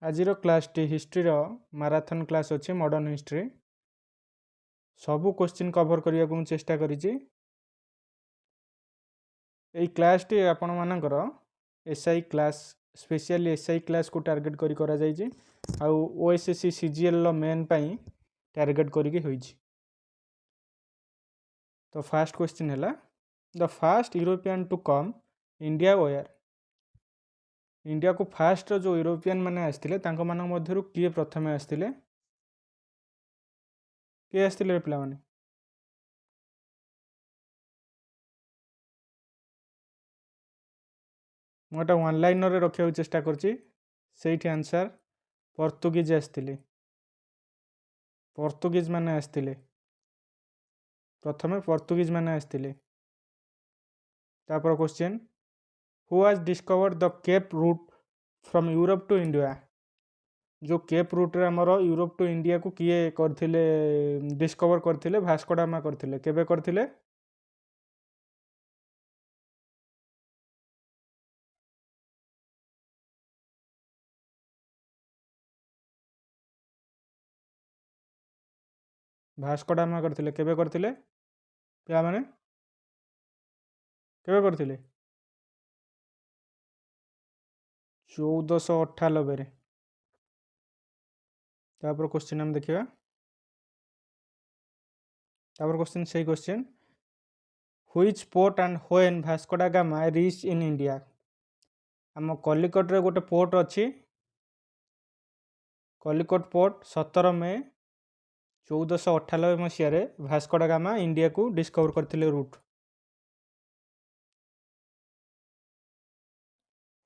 आजिर class टी history marathon class अच्छे modern history सबू क्वेश्चन कवर करने को चेष्टा करी क्लास टी आपण मानकर SI class specially SI class को टार्गेट करा जायछि आउ ओएसएससी सीजीएल मेन पाई टार्गेट करिके होइछि। तो फास्ट क्वेश्चन है the first European to come India where India को फास्ट जो यूरोपियन माने आस्तिले तांको मानक मध्यरु किए प्रथमे आस्तिले किए आस्तिले पिला माने मोटा वन लाइनर रे रखिया चेष्टा करछि सेठी आंसर पोर्तुगीज आस्तिले पोर्तुगीज माने आस्तिले प्रथमे पोर्तुगीज माने आस्तिले। तापर question who has discovered the cape route from Europe to India जो केप रूट रे हमर यूरोप टू इंडिया को किए करथिले डिस्कवर करथिले भास्को डामा करथिले केबे करथिले भास्को डामा करथिले केबे करथिले पिया माने केबे करथिले 1498 रे। तापर क्वेश्चन हम देखिबा तापर क्वेश्चन सही question which port and when Vasco da gamma reach in India हम कलिकट रे गोटे पोर्ट अछि कलिकट पोर्ट 17 मई 1498 मसीह भास्को डा गामा इंडिया को डिस्कवर करथिले route.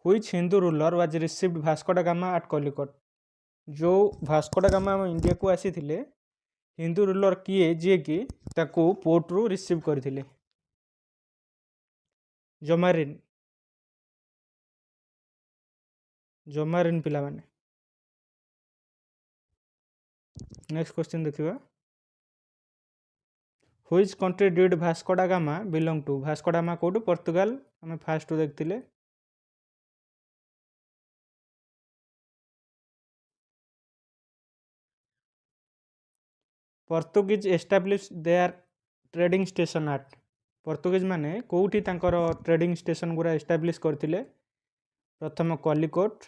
Which Hindu ruler was received Vasco da Gama eight Calicut जो भास्को डा गामा इंडिया को आसी थिले हिंदू रूलर किए जे कि ताको पोर्ट रु रिसीव करथिले जमारिन जमारिन पिला माने। नेक्स्ट क्वेश्चन देखिबा which country did Vasco da Gama belong to Vasco Gama कोड पोर्तुगाल हमें फास्ट देखथिले Portuguese establish their trading station at Portuguese माने कोउठी तांकर ट्रेडिंग स्टेशन गुरा एस्टाब्लिश करथिले प्रथम कलिकोट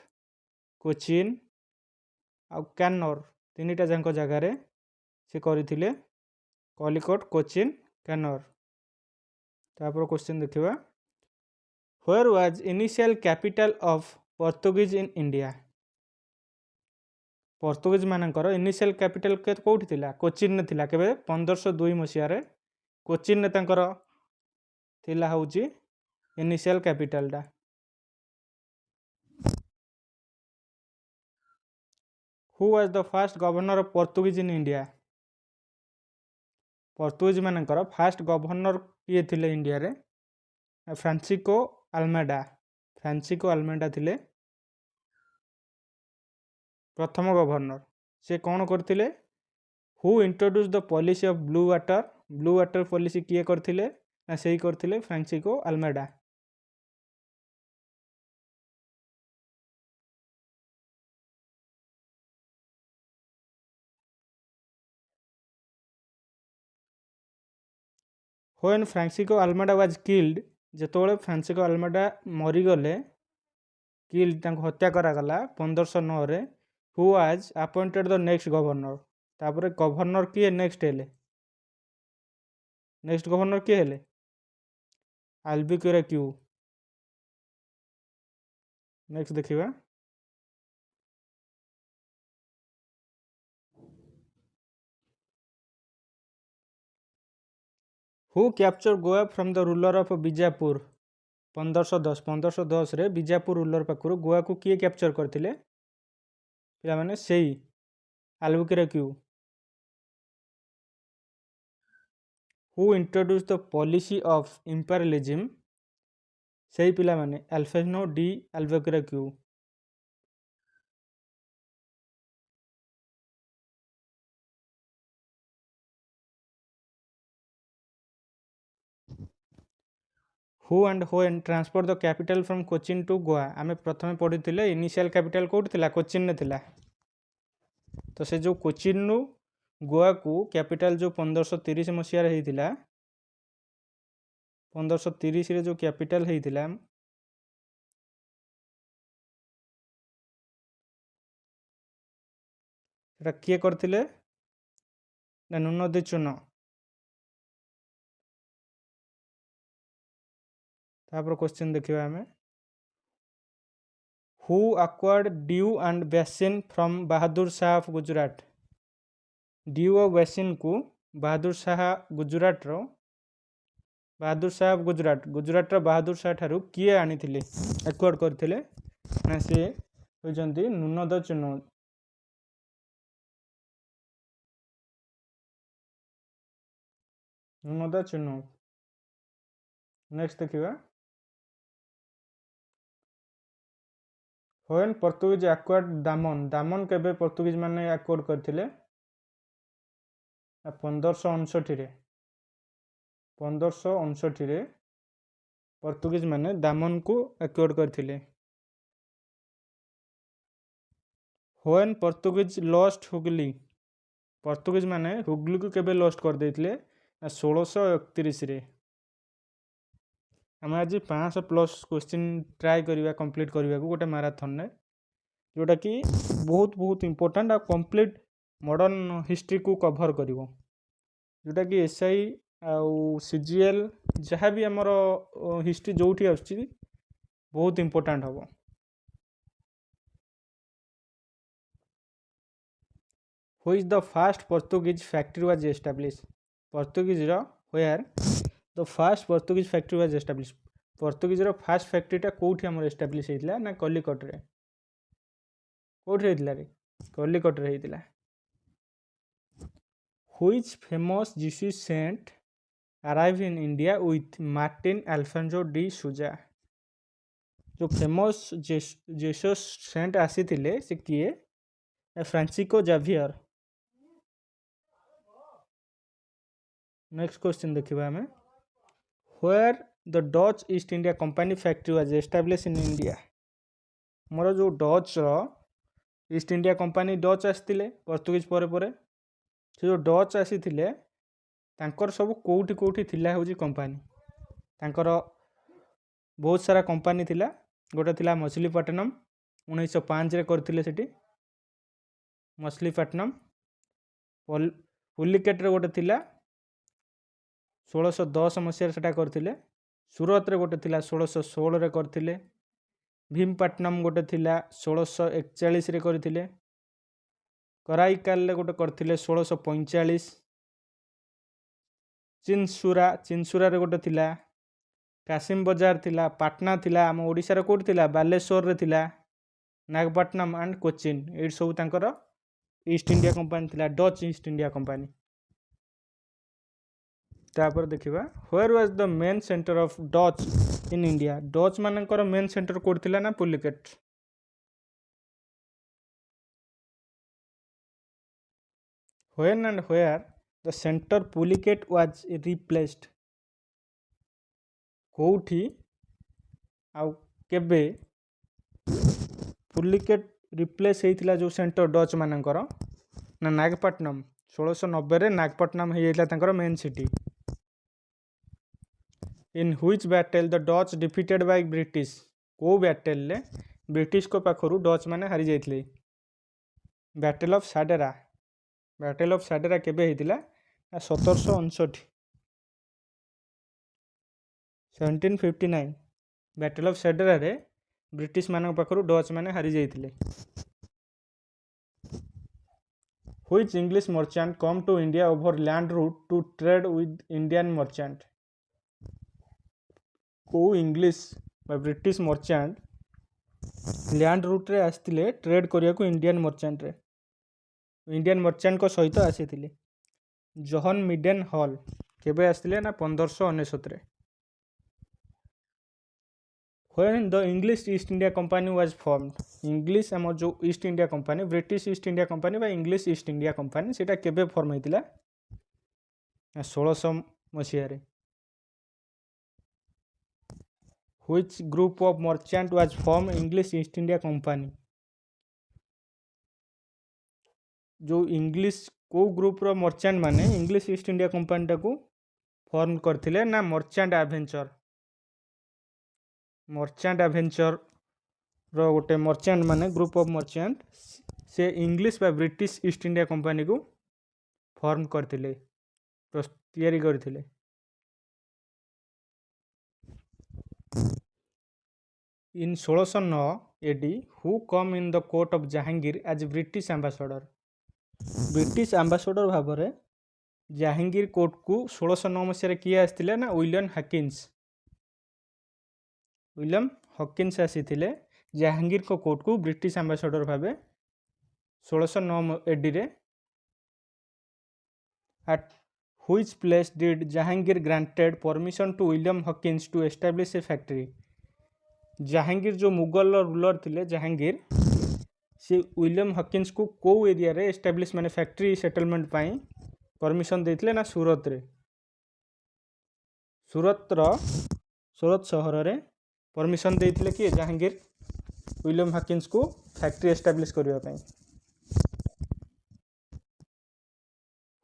कोचिन आ कैनोर तीनिटा जांको जगार से करथिले कलिकोट कोचिन कैनोर। तापर क्वेश्चन देखिबा where was initial capital of Portuguese in India Portuguese मानकर इनिशियल कैपिटल कोउठी थिला कोचिन ने थिला केबे 1502 मसिया रे कोचिन ने तांकर थिला होउची इनिशियल कैपिटल डा। Who was the fast governor of Portuguese in India Portuguese मानकर फास्ट गवर्नर किए थिले इंडिया रे फ्रांसिको अल्मेडा थिले प्रथम गवर्नर से कौन करथिले who introduce the policy of blue water policy किए करथिले ना सेही करथिले Francisco Almeida. When Francisco Almeida was killed जेतोले फ्रांसिको अल्मेडा मरी गले किल्ड तांको हत्या करा गला 1509 रे who was appointed the next governor तापर गवर्नर किए नेक्स्ट गवर्नर किए हेले अल्बुक्वेर्क्यू। नेक्स्ट देखिबा who capture Goa from the ruler of Bijapur 1510 रे बीजापुर रूलर पाखरु गोवा को किए कैप्चर करथिले पिला माने सेही Albuquerque. Who introduce the policy of imperialism सेही पिला माने अल्फेनो de Albuquerque. Who and when transfer the capital from Cochin to Goa आम प्रथम पढ़ी इनिशियल कैपिटल कौट थिला कोचिन ने थिला तो से जो कोचिन रु गोवा को कैपिटल जो 1530 मसीह होता 1530 रे जो कैपिटल होता किए करथिले ना नुनदे चुन तापर क्वेश्चन देखिबा हमें who acquired due and basin from Bahadur Shah of Gujarat due और बेसिन को बहादुर शाह गुजरात रो बहादुर शाह ऑफ गुजरात रो बहादुर शाह ठारू किए आनिथिले एक्वायर्ड करथिले ना से होजंती नुनद चुन नुनद चुन नेक्स्ट देखिबा व्हेन पोर्तुगीज एक्वायर्ड दामन दामन केबे पोर्तुगीज माने एक्वायर्ड करथिले 1559 रे 1559 रे पोर्तुगीज माने दामन को एक्वायर्ड करथिले व्हेन पोर्तुगीज लॉस्ट हुगली पोर्तुगीज माने हुगली को केबे लॉस्ट कर देथिले 1631 रे आम आज 500+ क्वेश्चन ट्राए करवा कंप्लीट करने को गोटे मैराथन ने जोटा कि बहुत बहुत इंपोर्टेंट आ कंप्लीट मॉडर्न हिस्ट्री को कवर कर जोटा कि एसआई आउ सीजीएल जहाँ भी आमर हिस्ट्री जो बहुत इंपोर्टेंट हम who is the first Portuguese factory was establish Portuguese where the first Portuguese factory was establish Portuguese first फैक्ट्रीटा कौटी आम एस्टाब्लिश होता ना कलिकट रे कौटी होता रे कलिकट रे होता which famous Jesuit saint arrive in India with Martin Alfonso de Sousa जो फेमस जीसस सेंट आसी से किए फ्रांसिस्को जावियर नेक्स्ट क्वेश्चन देखिबा हमें where the Dutch East India company factory was establish in India मोर जो Dutch East India company Dutch आसते Portuguese पर से जो डच आसी तांकर सब कोठी कोठी थिला होजी कंपनी तांकर बहुत सारा कंपनी थिला गोटे थिला मछलीपट्टनम 1905 रे करथिले सेठी मछलीपट्टनम पुलिकेट रे गोटे थिला 1610 मसीह सेटा करथिले सूरत रे गोटे थिला 1616 रे करथिले भीमपट्टनम गोटे थिला 1641 रे करथिले कराईकाल रे गोटे करथिले 1645 चिनसुरा रे गोटे थिला कासिम बाजार थिला पाटना थिला आम ओडिशा रे कोठी थिला बालेश्वर रे थिला नागपट्टनम एंड कोचिन ए सब तांकर ईस्ट इंडिया कंपनी थिला डच ईस्ट इंडिया कंपनी तापर देखिबा where was the main centre of Dutch in India Dutch मानकर मेन सेंटर कोड थिला ना Pulicat when and where the centre Pulicat was replaced कोठी आ केबे पुलिकेट रिप्लेस होइतिला जो सेंटर डच मानकर ना नागपट्टनम 1690 रे नागपट्टनम हो जाइला तांकर main city in which battle the Dutch defeated by British को बैटल ले ब्रिटिश को पाखरु डच माने हारी जाइतले बैटल ऑफ साडेरा केबे होइतिला 1759 1759 बैटल ऑफ साडेरा रे ब्रिटिश मानक पाखरु डच माने हारी जाइतले which English merchant come to India over land route to trade with Indian merchant को English British merchant land route रे आसतिले ट्रेड करिया को इंडियन मर्चेंट को सहित आसीथिले जॉन मिडेन हॉल केबे आसतिले ना 1599 रे when the English east India company was formed English आम जो east India company British east India company बा इंग्लिश ईस्ट इंडिया कंपनी सेटा केबे फॉर्म होइतिला 1600 मसीह रे Which group of merchant was formed English East India Company? जो English को group मर्चाट माने English east India कंपानीटा को फॉर्म करथिले ना मर्चाट एडवेंचर रो गोटे मर्चाट माने ग्रुप ऑफ मर्चाट से इंग्लिश बा ब्रिटिश ईस्ट इंडिया कंपानी को फॉर्म करथिले तैयारी करथिले इन 1609 AD who come in the court of Jahangir as British ambassador British ambassador भाव में जहांगीर कोर्ट को 1609 मसीह किए आसते ना विलियम हकिन्स आसी जहांगीर को कोर्ट को ब्रिटिश आंबासडर भाव 1609 AD रे at which place did Jahangir granted permission to William Hawkins to establish a factory Jahangir जो मुगल रूलर थे जहांगीर से विलियम हकिन्स को कौ एरिया रे एस्टाब्लिश माने फैक्ट्री सेटलमेंट पाई परमिशन देथिले ना सूरत शहर रे परमिशन देथिले कि जहांगीर विलियम हकिन्स को फैक्ट्री एस्टाब्लिश करबा पाई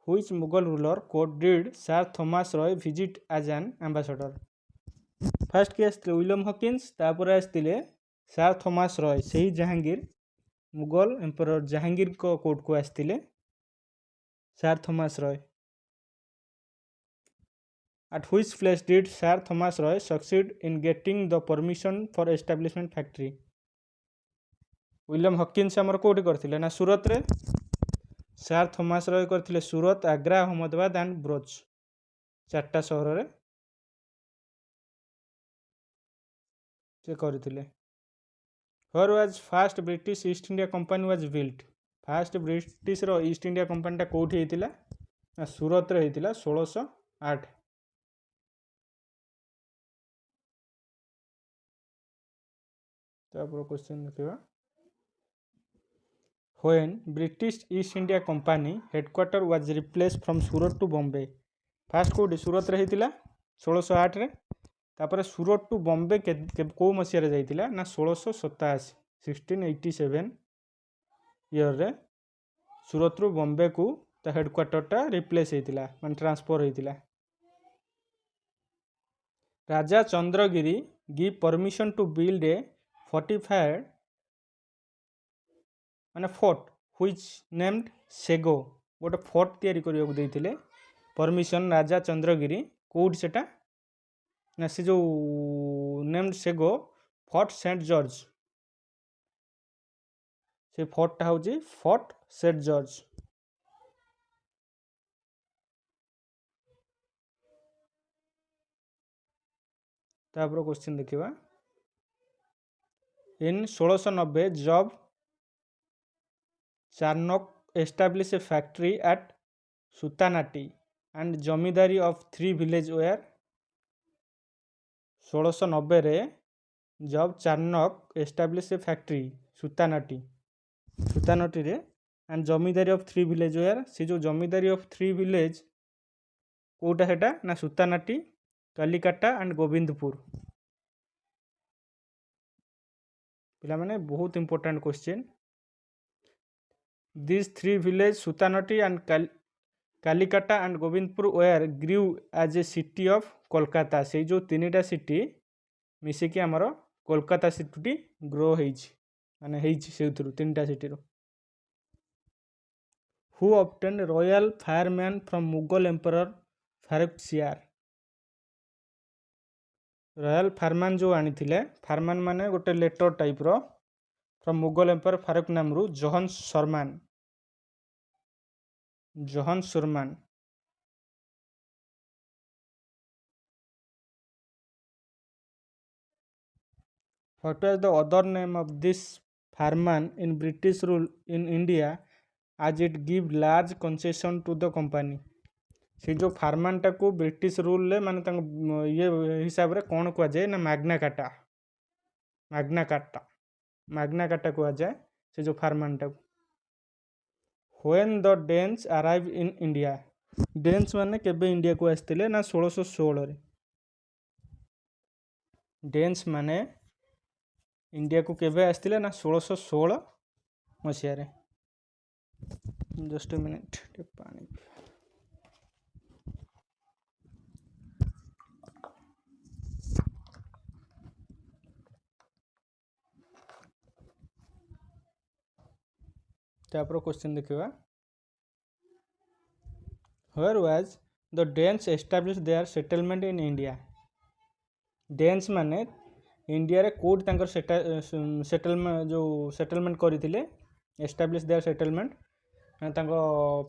which Mughal ruler court did sir Thomas Roe visit as an ambassador first के आसते विलियम हकिन्स तापर आसते सर थॉमस रॉय सही जहांगीर मुगल एम्परर जहांगीर को कोर्ट को आसते sir Thomas Roy at which place did Sir Thomas Roy succeed in getting the permission for establishment factory William Hawkins आमर कोठी करथिले ना सूरत रे सर थॉमस रॉय करथिले सूरत आग्रा अहमदाबाद एंड ब्रोच चारटा शहर रे से करथिले where was first British East India Company was built first British रो ईस्ट इंडिया कंपनीटा कोठी हेतिला ना सूरत रे हेतिला 1608 तापर क्वेश्चन देखिबा when British East India Company headquarter was replaced from Surat to Bombay first कोठी सूरत रे हेतिला 1608 रे तापर सूरत टू बॉम्बे को मसीह रे जाइतिला ना 1687 1687 ईयर रे सूरत रु बॉम्बे को ता हेडक्वार्टरटा रिप्लेस हेतिला मान ट्रांसफर हेतिला राजा Chandragiri give permission to build a fortified माने फोर्ट व्हिच नेम्ड सेगो गोटे फोर्ट तैयारी करिया देइतिले परमिशन राजा चंद्रगिरी कोड सेटा ना से जो नेम्ड सेगो फोर्ट सेंट जॉर्ज से फोर्टा हूँ फोर्ट सेंट जॉर्ज तापर क्वेश्चन देखिबा in 1690 Job Charnock establish a factory at Sutanati and zamindari of 3 village where 1690 रे Job Charnock establish a factory Sutanati रे and zamindari of 3 village where से जो जमींदारी ऑफ 3 विलेज कोटा हेटा ना सुतानाटी कलिकाटा एंड गोविंदपुर पिला माने बहुत important question this 3 village Sutanati and Kalikata and Govindpur where grew as a city of Kolkata से जो तीनटा सिटी मिसिकी आमर कोलकाता सिटी ग्रो होइछि माने हेइछि सेउथुरु तीनटा सिटी रो who obtain royal firman from Mughal emperor Farrukhsiyar royal firman जो आनी थिले फायरमैन माने गोटे लेटर टाइप रो फ्रॉम मुगल एम्पर फारूक नामरू John Surman What was the other name of this fireman in British rule in India as it give large concession to the company से जो फार्मान टा को ब्रिटिश रूल ले माने ये हिसाब रे कौन को जाए ना मैग्ना काटा को जाए से जो फार्मान टा when the Danes arrive in India Danes माने केबे इंडिया को आस्तिले ना 1616 रे ଡେନ୍ସ ମାନେ ଇଣ୍ଡିଆକୁ କେବେ ଆସିଥିଲେ ନା 1616 ମସିହାରେ। ଜଷ୍ଟ ମିନିଟ୍ ଟିକେ ପାଣି। ତାପରେ କ୍ୱେଶ୍ଚିନ୍ ଦେଖିବା। Where was the Danes established their settlement in India? Dance ମାନେ ଇଣ୍ଡିଆରେ କେଉଁଠି ତାଙ୍କର ସେଟଲମେଣ୍ଟ କରିଥିଲେ, ଏଷ୍ଟାବ୍ଲିଶ ଦେୟାର ସେଟଲମେଣ୍ଟ, ତାଙ୍କ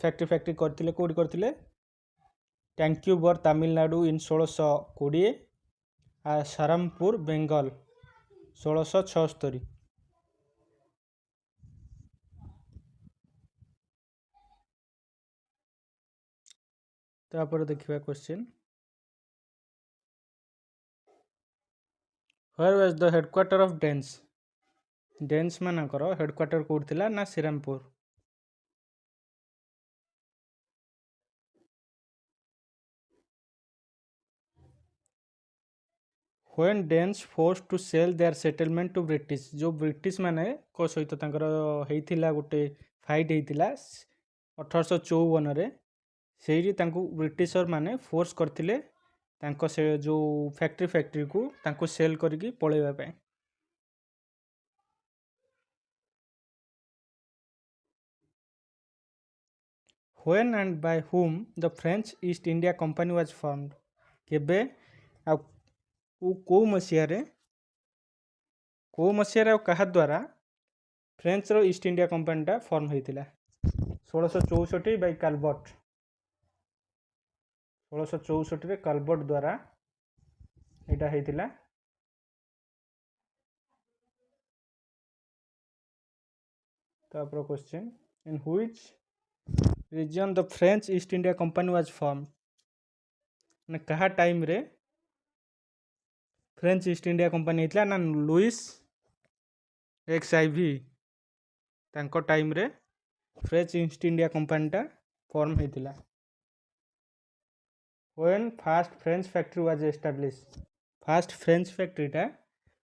ଫ୍ୟାକ୍ଟ୍ରି କରିଥିଲେ କେଉଁଠି କରିଥିଲେ? ଟ୍ୟାଙ୍କ୍ୟୁବର ତାମିଲନାଡ଼ୁ ଇନ୍ 1620 ଆଉ ସାରମପୁର ବେଙ୍ଗଲ 1676। ତାପରେ ଦେଖିବା question. Where was the headquarter of Danes? Dance ମାନଙ୍କର ହେଡ଼କ୍ୱାର୍ଟର କେଉଁଠି ଥିଲା ନା Srirampur. When Danes forced to sell their settlement to British, ଯେଉଁ ବ୍ରିଟିଶ ମାନଙ୍କ ସହିତ ତାଙ୍କର ହେଇଥିଲା ଗୋଟେ ଫାଇଟ୍ ହେଇଥିଲା 1854ରେ, ସେଇଠି ତାଙ୍କୁ ବ୍ରିଟିଶର ମାନେ ଫୋର୍ସ କରିଥିଲେ ତାଙ୍କ ସେ ଯେଉଁ ଫ୍ୟାକ୍ଟ୍ରିକୁ ତାଙ୍କୁ ସେଲ୍ କରିକି ପଳେଇବା ପାଇଁ। When and by whom the French East India Company was formed? କେବେ ଆଉ କେଉଁ ମସିହାରେ ଆଉ କାହା ଦ୍ୱାରା ଫ୍ରେଞ୍ଚର ଇଷ୍ଟ ଇଣ୍ଡିଆ କମ୍ପାନୀଟା ଫର୍ମ ହେଇଥିଲା? 1664 ବାଇ କାଲବର୍ଟ। 1664ରେ କାଲବର୍ଟ ଦ୍ୱାରା ଏଇଟା ହେଇଥିଲା। ତାପରେ question, in which region the French East India Company was formed? ମାନେ କାହା ଟାଇମ୍ରେ ଫ୍ରେଞ୍ଚ ଇଷ୍ଟ ଇଣ୍ଡିଆ କମ୍ପାନୀ ହେଇଥିଲା ନା ଲୁଇସ୍ XIV ତାଙ୍କ ଟାଇମ୍ରେ ଫ୍ରେଞ୍ଚ ଇଷ୍ଟ ଇଣ୍ଡିଆ କମ୍ପାନୀଟା ଫର୍ମ ହେଇଥିଲା। When first French factory was established? First French ଫ୍ୟାକ୍ଟ୍ରିଟା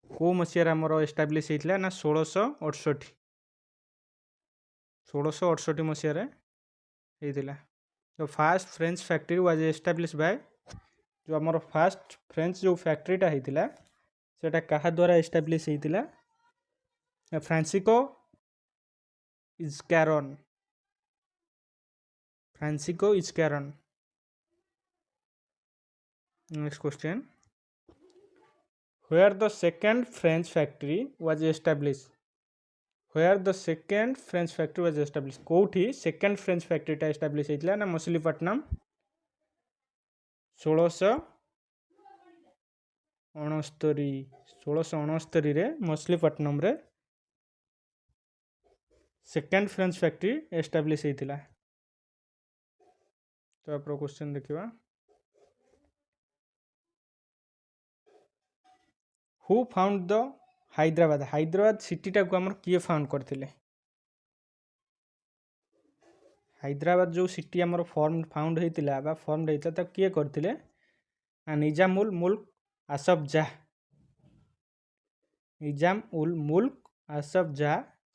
କେଉଁ ମସିହାରେ ଆମର ଏଷ୍ଟାବ୍ଲିଶ ହେଇଥିଲା ନା 1668 ମସିହାରେ ହେଇଥିଲା। The first French factory was establish by, ଯେଉଁ ଆମର ଫାଷ୍ଟ ଫ୍ରେଞ୍ଚ ଯେଉଁ ଫ୍ୟାକ୍ଟ୍ରିଟା ହେଇଥିଲା ସେଇଟା କାହା ଦ୍ୱାରା ଏଷ୍ଟାବ୍ଲିଶ ହେଇଥିଲା? Francisco ଇଜକାରନ୍। Next question. Where the second French factory was established? କୋଉଠି ସେକେଣ୍ଡ ଫ୍ରେଞ୍ଚ ଫ୍ୟାକ୍ଟ୍ରିଟା ଏଷ୍ଟାବ୍ଲିଶ ହେଇଥିଲା ନା ମଛଲିପଟ୍ଟନମ 1669ରେ ମଛଲିପଟ୍ଟନମରେ ସେକେଣ୍ଡ ଫ୍ରେଞ୍ଚ ଫ୍ୟାକ୍ଟ୍ରି ଏଷ୍ଟାବ୍ଲିଶ ହେଇଥିଲା। ତାପରେ କ୍ୱେଶ୍ଚିନ୍ ଦେଖିବା। ହୁ ଫାଉଣ୍ଡ ଦ ହାଇଦ୍ରାବାଦ ସିଟିଟାକୁ ଆମର କିଏ ଫାଉଣ୍ଡ କରିଥିଲେ? ହାଇଦ୍ରାବାଦ ଯେଉଁ ସିଟି ଆମର ଫାଉଣ୍ଡ ହେଇଥିଲା ତାକୁ କିଏ କରିଥିଲେ? ନା ନିଜାମ ଉଲ୍ ମୁଲ୍କ ଆସଫ ଜାହ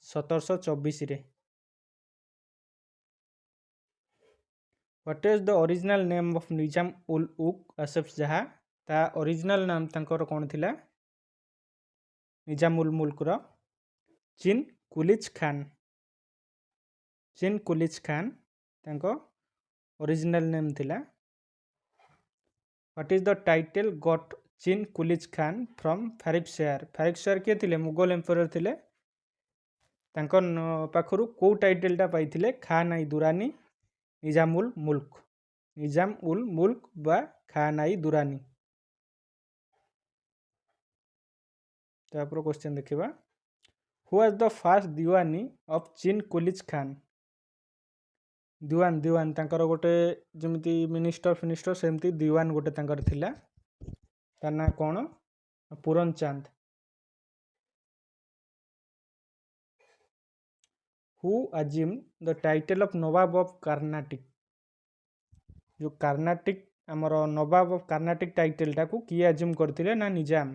1724ରେ। What is the original name of Nizam ul Asaf ଜାହ? ତା ଅରିଜିନାଲ ନାମ ତାଙ୍କର କ'ଣ ଥିଲା? ନିଜାମ ଉଲ୍ ମୁଲ୍କର ଚିନ୍ କୁଲିଜ ଖାନ ତାଙ୍କ ଅରିଜିନାଲ ନେମ୍ ଥିଲା। What is the title got ଚିନ୍ କୁଲିଜ ଖାନ from ଫାରିକଶେୟାର କିଏ ଥିଲେ? ମୁଗଲ ଏମ୍ପରର ଥିଲେ। ତାଙ୍କ ପାଖରୁ କେଉଁ ଟାଇଟେଲଟା ପାଇଥିଲେ? ଖାନ ଆଇ ଦୁରାନୀ ନିଜାମ ଉଲ୍ ମୁଲ୍କ ବା ଖାନ ଆଇ ଦୁରାନୀ। ତାପରେ କ୍ୱେଶ୍ଚିନ୍ ଦେଖିବା। Who was the first diwani of Chin Qilich Khan? Dewan ତାଙ୍କର ଗୋଟେ ଯେମିତି ମିନିଷ୍ଟର ସେମିତି ଦିୱାନ ଗୋଟେ ତାଙ୍କର ଥିଲା। ତା ନାଁ କ'ଣ? Puran Chand. Who assume the title of Nawab of Carnatic? ଯେଉଁ କର୍ଣ୍ଣାଟିକ ଆମର ନବାବ ଅଫ୍ କର୍ଣ୍ଣାଟିକ ଟାଇଟେଲଟାକୁ କିଏ ଆଜିମ୍ କରିଥିଲେ? ନା Nizam.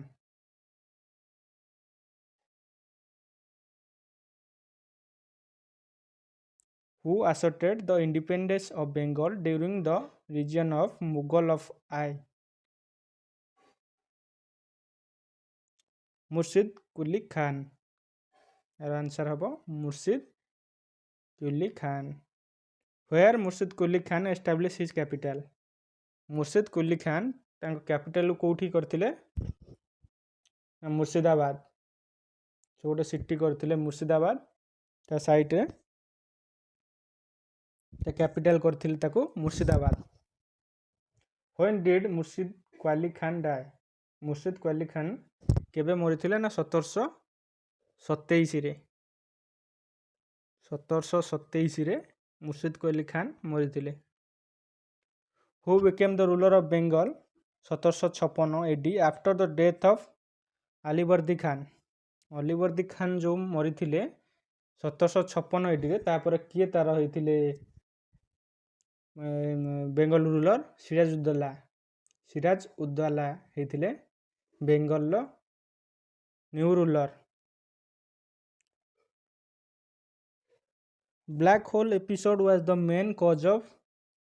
who asserted the independence of Bengal during the region of Mughal of I. मुर्शिद कुली खान यार आंसर हम मुर्शिद कुली खान where मुर्शिद Quli Khan established his capital मुर्शिद कुली खान कैपिटल कोठी करथिले मुर्शिदाबाद जो गोटे सिटी करथिले मुर्शिदाबाद ता साइट रे ता कैपिटल करथिले ताको मुर्शिदाबाद when did मुर्शिद कुली खान die मुर्शिद कुली खान केबे मरिथिले ना 1727 रे 1727 रे मुर्शिद Quli Khan मरिथिले who became the ruler of Bengal 1756 AD after the death of Alivardi Khan Alivardi Khan जो मरिथिले 1756 AD रे तापर किए तार होइथिले बेंगल रूलर सिराज उद्दौला होइथिले बेंगल लो new ruler black hole episode was the main cause of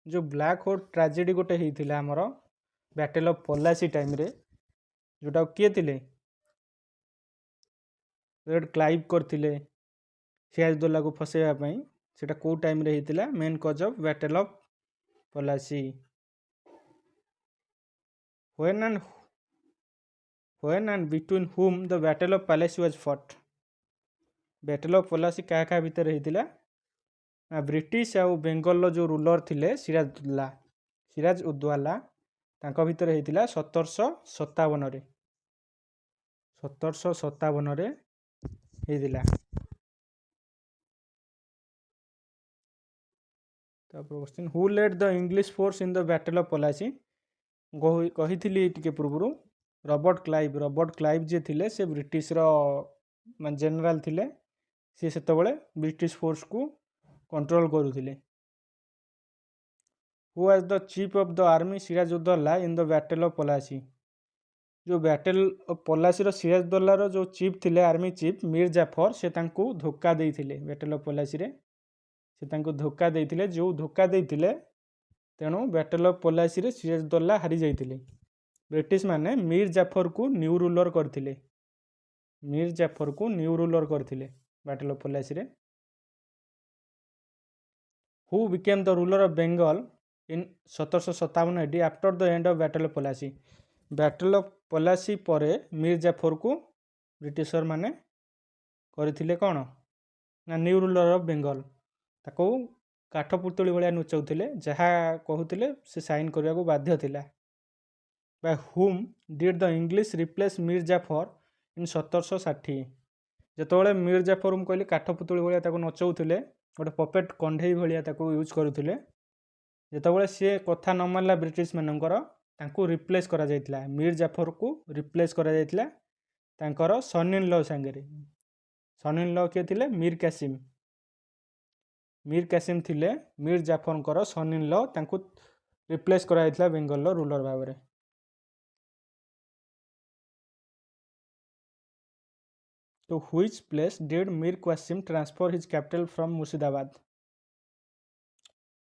जो ब्लैक होल ट्रेजेडी गोटे होइथिला हमर बैटल ऑफ पलासी टाइम रे जोटा किए थिले रेड क्लाइव करथिले सिराजउद्दौला को फसेबा पई सेटा को टाइम रे होइथिला main cause of battle of Plassey when and between whom the battle of Palace was fought battle of Plassey क्या क्या भीतर होइथिला ब्रिटिश आउ बेंगल जो रूलर थिले सिराज उद्दौला तांको भीतर होइथिला 1757 रे 1757 रे होइथिला तापर question who lead the English force in the battle of Plassey कहिथिली टिके पूर्वरु रॉबर्ट क्लाइव जे थिले से ब्रिटिश रो मान जनरल थिले से सेतबेले ब्रिटिश फोर्स को कंट्रोल करूथिले who was the chief of the army Sirajuddaula in the battle of Plassey जो बैटल ऑफ पलासी रो सिराजउद्दौला रो जो चीफ थिले आर्मी चीफ मीर जाफर से तांको धोखा देइथिले बैटल ऑफ पलासी रे से तांको धोखा देइथिले जो धोखा देइथिले तेणु बैटल ऑफ पलासी रे सिराजउद्दौला हारी जाइथिले ब्रिटिश माने मीर जाफर को न्यू रूलर करथिले बैटल ऑफ पलासी रे who became the ruler of Bengal in 1757 AD after the end of battle of Plassey परे मीर जाफर को ब्रिटिशर माने करथिले कोन ना न्यू रूलर ऑफ बेंगल ताको काठ पुतुली भलिया नुचाउथिले जहा कहूथिले से साइन करिया को बाध्य थिला by whom did the English replace Mir Jafar इन 1760 जेतोले मीर जाफर कहली काठ पुतुली भलिया ताको नचाउथिले गोटे पपेट कंढेई भलिया ताको यूज करूथिले जेतोले से कथा न मानला ब्रिटिश मानकर तांको रिप्लेस करा जायतिला मीर जाफर को रिप्लेस करा जायतिला तांकर सन in law संगरे sun in law के थिले मीर कासिम थिले मीर जाफरकर सन इन लॉ तांको रिप्लेस करा जायतिला बेंगल रो रूलर भाबरे तो which place did Mir Kasim transfer his capital from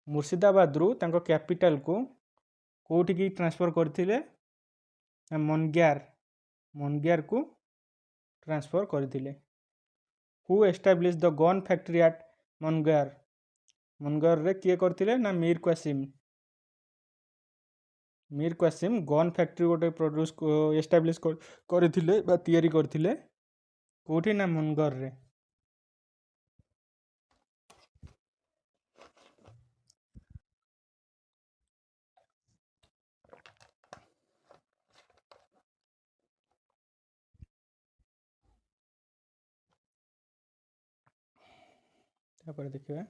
Murshidabad रु तांको कैपिटल को कोठी की ट्रांसफर करथिले मनग्यार को ट्रांसफर करथिले who establish the gun factory at Monghyr रे किए करथिले ना मीर कासिम गन फैक्ट्री गोटे प्रोड्यूस एस्टैब्लिश करथिले बा तयारी करथिले कोठी ना मनगर रे तापर देखिए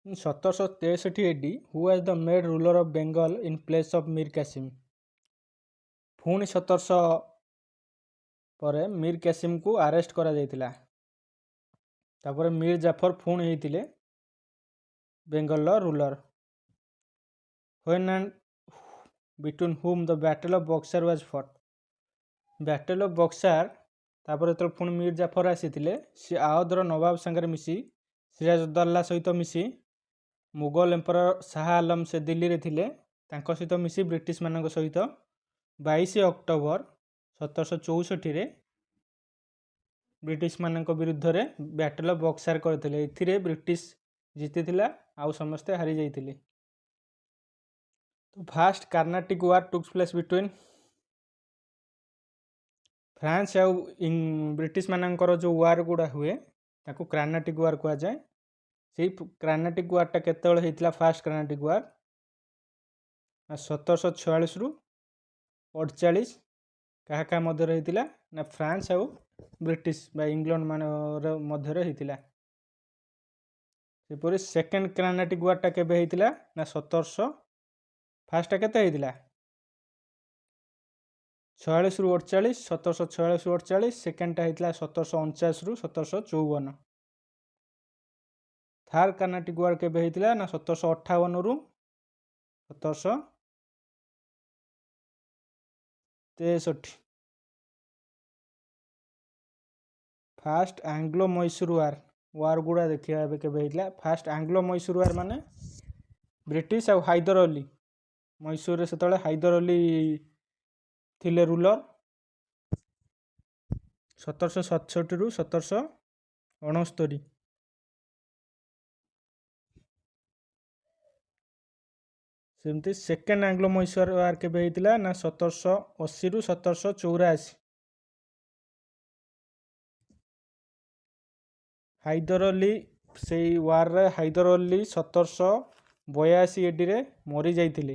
in 1763 AD who was the made ruler of Bengal in place of Mir Kasim पुणी 1700 पर मीर कासिम को अरेस्ट करा जायतिला तापर मीर जाफर पुणी होइतिले Bengal ruler when and between whom the battle of Buxar was fought battle of Buxar तापर तो पुणी मीर जाफर आसीथिले से आओदर नवाब संगे मिसी ସିରାଜଉଦ୍ଦୌଲା ସହିତ ମିଶି ମୁଗଲ ଏମ୍ପରର ଶାହା ଆଲମ ସେ ଦିଲ୍ଲୀରେ ଥିଲେ, ତାଙ୍କ ସହିତ ମିଶି ବ୍ରିଟିଶମାନଙ୍କ ସହିତ 22 ଅକ୍ଟୋବର 1764ରେ ବ୍ରିଟିଶମାନଙ୍କ ବିରୁଦ୍ଧରେ ବ୍ୟାଟଲ ଅଫ୍ ବକ୍ସାର କରିଥିଲେ। ଏଥିରେ ବ୍ରିଟିଶ ଜିତିଥିଲା ଆଉ ସମସ୍ତେ ହାରି ଯାଇଥିଲେ। ତ first Carnatic war took place between France ଆଉ ବ୍ରିଟିଶମାନଙ୍କର ଯେଉଁ ୱାର୍ ଗୁଡ଼ା ହୁଏ ତାକୁ କାର୍ନାଟିକ୍ ୱାର୍ କୁହାଯାଏ। ସେଇ କାର୍ନାଟିକ୍ ୱାର୍ଟା କେତେବେଳେ ହେଇଥିଲା? ଫାଷ୍ଟ କାର୍ନାଟିକ୍ ୱାର୍ 1746ରୁ 48 କାହା କାହା ମଧ୍ୟରେ ହେଇଥିଲା? ନା ଫ୍ରାନ୍ସ ଆଉ ବ୍ରିଟିଶ ବା ଇଂଲଣ୍ଡ ମାନର ମଧ୍ୟରେ ହେଇଥିଲା। ସେପରି ସେକେଣ୍ଡ କାର୍ନାଟିକ୍ ୱାର୍ଟା କେବେ ହେଇଥିଲା? ନା 1700। ଫାର୍ଷ୍ଟଟା କେତେ ହେଇଥିଲା? 46ରୁ 48, 1746ରୁ 48। ସେକେଣ୍ଡଟା ହେଇଥିଲା 1749ରୁ 1754। ଥାର୍ଡ କାର୍ନାଟିକ୍ ୱାର୍ କେବେ ହେଇଥିଲା? ନା 1758ରୁ 1763। ଫାଷ୍ଟ ଆଙ୍ଗ୍ଲୋ ମୈଶୂର ୱାର୍ ଗୁଡ଼ା ଦେଖିବା ଏବେ କେବେ ହେଇଥିଲା। ଫାଷ୍ଟ ଆଙ୍ଗ୍ଲୋ ମୈଶୂର ୱାର୍ ମାନେ ବ୍ରିଟିଶ ଆଉ ହାଇଦର ଅଲି, ମୈଶୂରରେ ସେତେବେଳେ ହାଇଦର ଅଲି ଥିଲେ ରୁଲର। 1767ରୁ 1769। ସେମିତି ସେକେଣ୍ଡ ଆଙ୍ଗ୍ଲୋ ମୈଶୂର ୱାର୍ କେବେ ହେଇଥିଲା? ନା 1780ରୁ 1784। ହାଇଦର ଅଲି, ସେଇ ୱାର୍ରେ ହାଇଦର ଅଲି 1782 ADରେ ମରି ଯାଇଥିଲେ।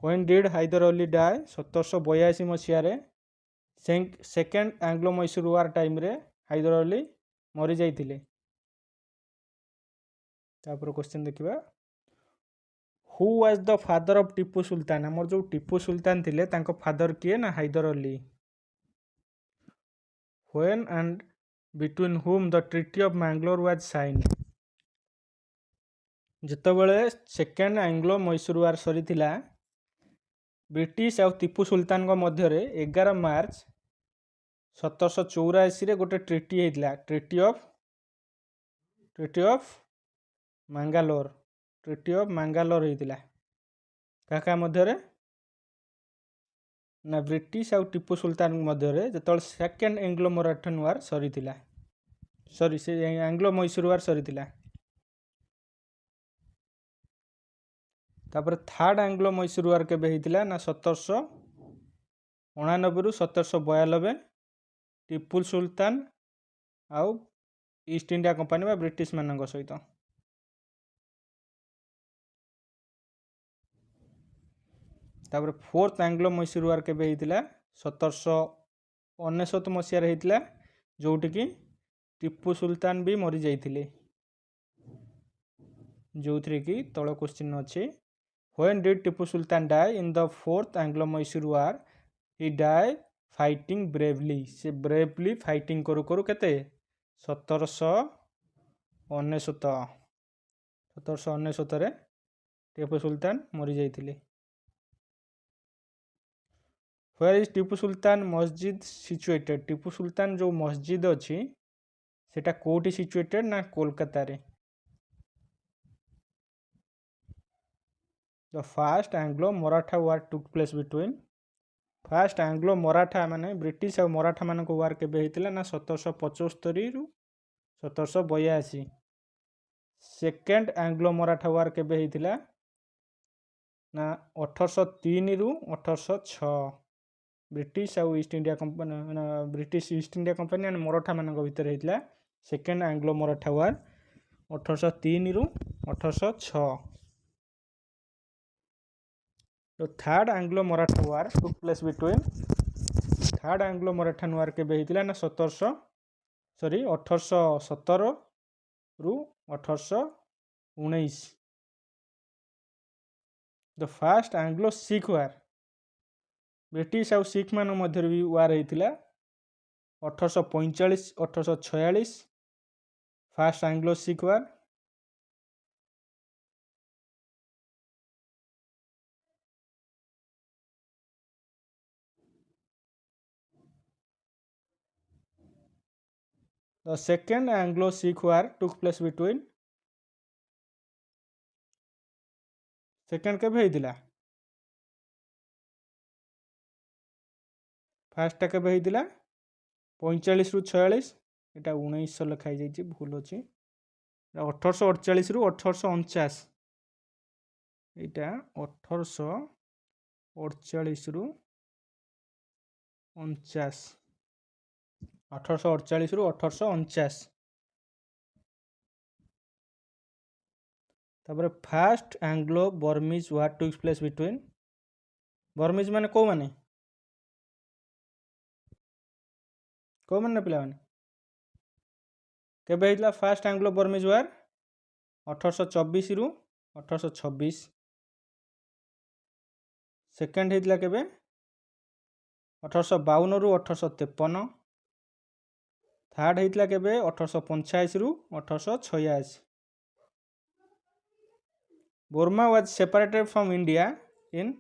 When did Haider Ali die? 1782 ମସିହାରେ ସେକେଣ୍ଡ ଆଙ୍ଗ୍ଲୋ ମୈଶୂର ୱାର୍ ଟାଇମ୍ରେ ହାଇଦର ଅଲି ମରି ଯାଇଥିଲେ। ତାପରେ କ୍ୱେଶ୍ଚନ୍ ଦେଖିବା, who was the father of Tipu Sultan? ଆମର ଯେଉଁ ଟିପୁ ସୁଲତାନ ଥିଲେ ତାଙ୍କ ଫାଦର କିଏ? ନା Haidar Ali. When and between whom the treaty of Mangalore was signed? ଯେତେବେଳେ ସେକେଣ୍ଡ ଆଙ୍ଗ୍ଲୋ ମୈଶୂର ୱାର୍ ସରିଥିଲା, ବ୍ରିଟିଶ ଆଉ ଟିପୁ ସୁଲତାନଙ୍କ ମଧ୍ୟରେ 11 ମାର୍ଚ୍ଚ 1784ରେ ଗୋଟେ ଟ୍ରିଟି ହେଇଥିଲା। Treaty of Mangalore. Treaty of Mangalore ହେଇଥିଲା। କାହା କାହା ମଧ୍ୟରେ? ନା ବ୍ରିଟିଶ ଆଉ ଟିପୁ ସୁଲତାନଙ୍କ ମଧ୍ୟରେ, ଯେତେବେଳେ ସେକେଣ୍ଡ ଆଙ୍ଗ୍ଲୋ ମରାଠା ୱାର୍ ସରିଥିଲା। ସେ ଆଙ୍ଗ୍ଲୋ ମୈଶୂର ୱାର୍ ସରିଥିଲା। ତାପରେ ଥାର୍ଡ ଆଙ୍ଗ୍ଲୋ ମୈଶୂର ୱାର୍ କେବେ ହେଇଥିଲା? ନା 1789ରୁ 1792। ଟିପୁ ସୁଲତାନ ଆଉ ଇଷ୍ଟ ଇଣ୍ଡିଆ କମ୍ପାନୀ ବା ବ୍ରିଟିଶ ମାନଙ୍କ ସହିତ। ତାପରେ ଫୋର୍ଥ ଆଙ୍ଗ୍ଲୋ ମୈଶୂର ୱାର୍ କେବେ ହେଇଥିଲା? 1799 ମସିହାରେ ହେଇଥିଲା, ଯେଉଁଠିକି ଟିପୁ ସୁଲତାନ ବି ମରି ଯାଇଥିଲେ। ଯେଉଁଥିରେ କି ତଳ କ୍ୱେଶ୍ଚିନ୍ ଅଛି, When did Tipu Sultan die in the fourth Anglo-Mysore war? He died fighting bravely. ସେ ବ୍ରେଭଲି ଫାଇଟିଂ କରୁ କରୁ କେତେ? 1799ରେ ଟିପୁ ସୁଲତାନ ମରି ଯାଇଥିଲେ। Where is ଟିପୁ ସୁଲତାନ ମସଜିଦ୍ ସିଚୁଏଟେଡ୍? ଟିପୁ ସୁଲତାନ ଯେଉଁ ମସଜିଦ୍ ଅଛି ସେଟା କୋଉଠି ସିଚୁଏଟେଡ୍? ନା କୋଲକାତାରେ। The first Anglo-Maratha war took place between first Anglo Maratha ମାନେ ବ୍ରିଟିଶ ଆଉ ମରାଠା ମାନଙ୍କ ୱାର୍ କେବେ ହେଇଥିଲା? ନା 1775ରୁ 1782। ସେକେଣ୍ଡ ଆଙ୍ଗ୍ଲୋ ମରାଠା ୱାର୍ କେବେ ହେଇଥିଲା? ନା 1803ରୁ 1806। ବ୍ରିଟିଶ ଆଉ East India company, British East India company and Maratha ମାନଙ୍କ ଭିତରେ ହେଇଥିଲା ସେକେଣ୍ଡ ଆଙ୍ଗ୍ଲୋ ମରାଠା ୱାର୍ 1803ରୁ 1806। ତ third Anglo Maratha war took place between third Anglo Maratha war କେବେ ହେଇଥିଲା? ନା 1817ରୁ 1819। ଦ first Anglo Sikh war, British ଆଉ ଶିଖ୍ ମାନଙ୍କ ମଧ୍ୟରେ ବି ୱାର୍ ହେଇଥିଲା 1845 1846। First Anglo Sikh war. The The second Anglo-Sikh war took place between second କେବେ ହେଇଥିଲା? ଫାର୍ଷ୍ଟଟା କେବେ ହେଇଥିଲା? 45 ରୁ 46, ଏଇଟା 1900 ଲେଖା ହେଇଯାଇଛି, ଭୁଲ ଅଛି। 1848 ରୁ 1849, ଏଇଟା 1848 ରୁ 49, 1848 ରୁ 1849। ତାପରେ first Anglo Burmese war took place between, Burmese ମାନେ କୋଉମାନେ ପିଲାମାନେ? କେବେ ହେଇଥିଲା ଫାର୍ଷ୍ଟ ଆଙ୍ଗ୍ଲୋ ବର୍ମିଜ ୱାର୍? 1824 ରୁ 1826। ସେକେଣ୍ଡ ହେଇଥିଲା କେବେ? 1852 ରୁ 1853। ଥାର୍ଡ ହେଇଥିଲା କେବେ? 1885 ରୁ 1886। Burma was separated from India in,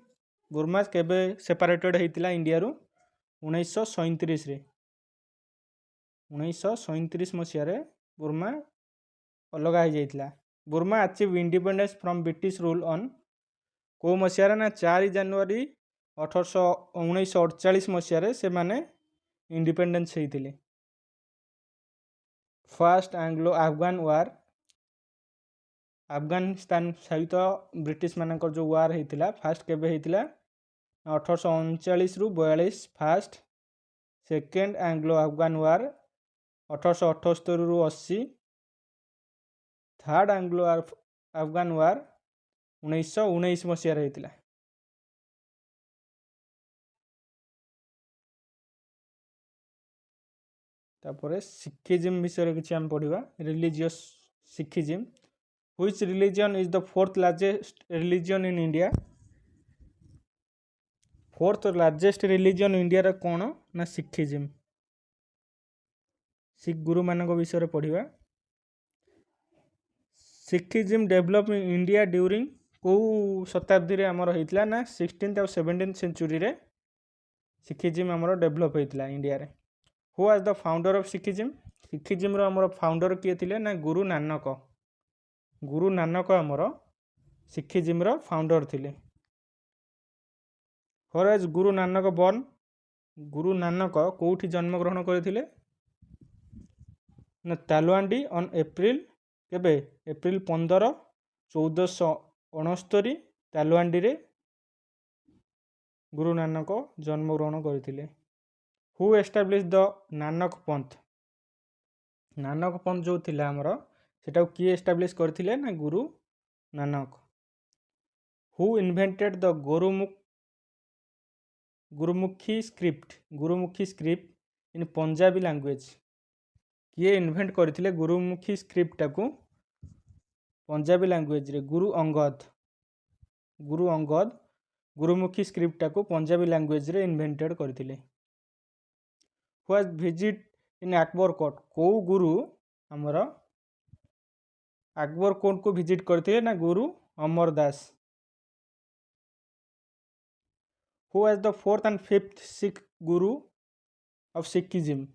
Burma କେବେ ସେପାରେଟେଡ୍ ହେଇଥିଲା ଇଣ୍ଡିଆରୁ? 1937ରେ। 1937 ମସିହାରେ ବୁର୍ମା ଅଲଗା ହେଇଯାଇଥିଲା। Burma achieve independence from British rule on କେଉଁ ମସିହାରେ? ନା 4 ଜାନୁଆରୀ 1948 ମସିହାରେ ସେମାନେ ଇଣ୍ଡିପେଣ୍ଡେନ୍ସ ହେଇଥିଲେ। First Anglo Afghan war, Afghanistan ସହିତ ବ୍ରିଟିଶ ମାନଙ୍କର ଯେଉଁ ୱାର୍ ହେଇଥିଲା ଫାର୍ଷ୍ଟ କେବେ ହେଇଥିଲା? 1839 ରୁ 42 first. Second Anglo Afghan war 1878 ରୁ 80। ଥାର୍ଡ ଆଙ୍ଗ୍ଲୋ ଆଫଗାନ ୱାର୍ 1919 ମସିହାରେ ହେଇଥିଲା। ତାପରେ ଶିଖିଜିମ୍ ବିଷୟରେ କିଛି ଆମେ ପଢ଼ିବା। Religious Sikhism, which religion is the fourth largest religion in India? Fourth largest religion India कौन? ना शिखिजिम। शिख गुरु मानक विषय पढ़िबा। Sikhism develop in India during को शताब्दी रे हमर होइतला? ना 16th और 17th सेंचुरी रे शिखिजिम हमर डेभलप होइतला इंडिया रे। Who was the founder of Sikhism? Sikhism रो हमर फाउंडर किए थिले? ना गुरु नानक। गुरु नानक हमर शिखिजिम रो फाउंडर थिले। Where is Guru Nanak born? Guru Nanak कोउठी जन्म ग्रहण करथिले? ना तालुआंडी ऑन एप्रिल केबे? एप्रिल 15 1469 तालुआंडी रे गुरु नानक जन्म ग्रहण करथिले। हु एस्टाब्लिश द नानक पंथ? नानक पंथ जो थिला हमरो सेटा किए एस्टाब्लिश करथिले? ना Guru Nanak. Who invented the Gurmukhi script? Gurmukhi script in Punjabi language किए इन्वेंट करथिले गुरुमुखी स्क्रिप्ट टाकू पंजाबी लैंग्वेज रे? गुरु अंगद। गुरु अंगद गुरुमुखी स्क्रिप्ट टाकू पंजाबी लैंग्वेज रे इन्वेंटेड करथिले। Who was visit in Akbar court? को गुरु हमरो अकबर कोर्ट को विजिट करथिले? ना गुरु Amar Das. Who was the fourth and fifth Sikh Guru of Sikhism?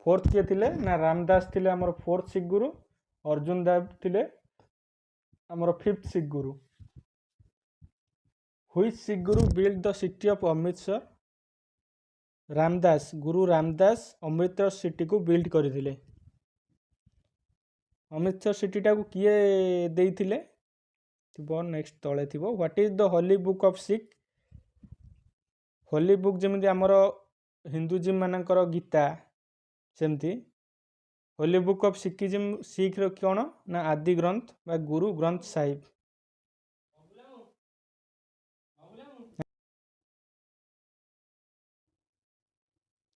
Fourth किए थिले? ना रामदास थिले हमर फोर्थ सिख गुरु, अर्जुन देव थिले हमर fifth Sikh Guru. Which Sikh Guru build the city of Amritsar? Ramdas, Guru Ramdas Amritsar city को बिल्ड करथिले। अमृतसर सिटी टाकू किए देइथिले? थिबो नेक्स्ट तळे थिबो। What is the holy book of Sikh? Holy book जेमिति हमर हिंदुजिम मानकर गीता सेमती holy book of Sikhism Sikh रो कोन? ना आदि ग्रंथ बा गुरु ग्रंथ साहिब।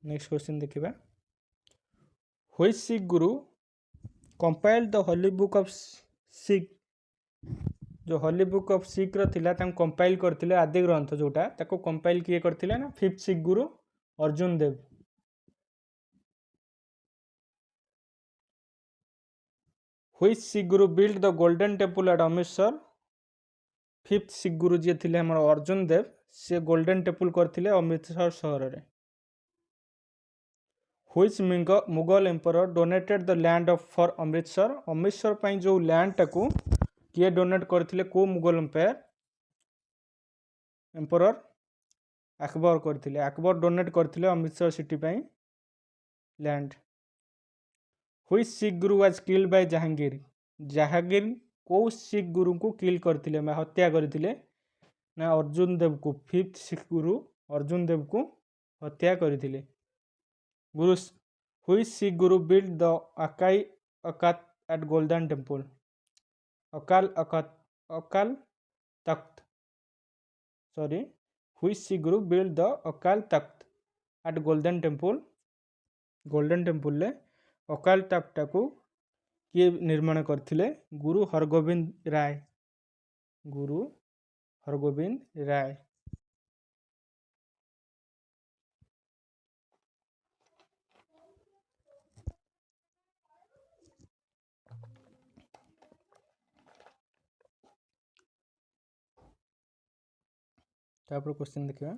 नेक्स्ट क्वेश्चन देखिबा। Which Sikh guru compiled the holy book of Sikh? जो होली बुक ऑफ सिख रो थिला तां कंपाइल करथिले आदि ग्रंथ जोटा ताको कंपाइल किए करथिले? ना fifth Sikh Guru Arjun Dev. Which Sikh Guru build the golden temple at Amritsar? Fifth Sikh गुरु जे थिले हमर अर्जुन देव से गोल्डन टेम्पल करथिले अमृतसर शहर रे। Which Mughal emperor donated the land of for Amritsar Amritsar ପାଇଁ जो लैंड टाकू किए डोनेट करथिले को मुगल एम्परर अकबर करथिले अकबर डोनेट करथिले अमृतसर सिटी ପାଇଁ land Which Sikh guru was killed by Jahangir Jahangir को सिख गुरु को किल करथिले हत्या करथिले ना अर्जुन देव को फिफ्थ सिख गुरु अर्जुन देव को हत्या करथिले गुरु Which Sikh guru built the Akai Akat at Golden Temple Akal Takht sorry Which Sikh guru built the Akal Takht at Golden Temple ले अकाल तख्त को किए निर्माण करथिले गुरु हरगोविंद राय तापर क्वेश्चन देखिए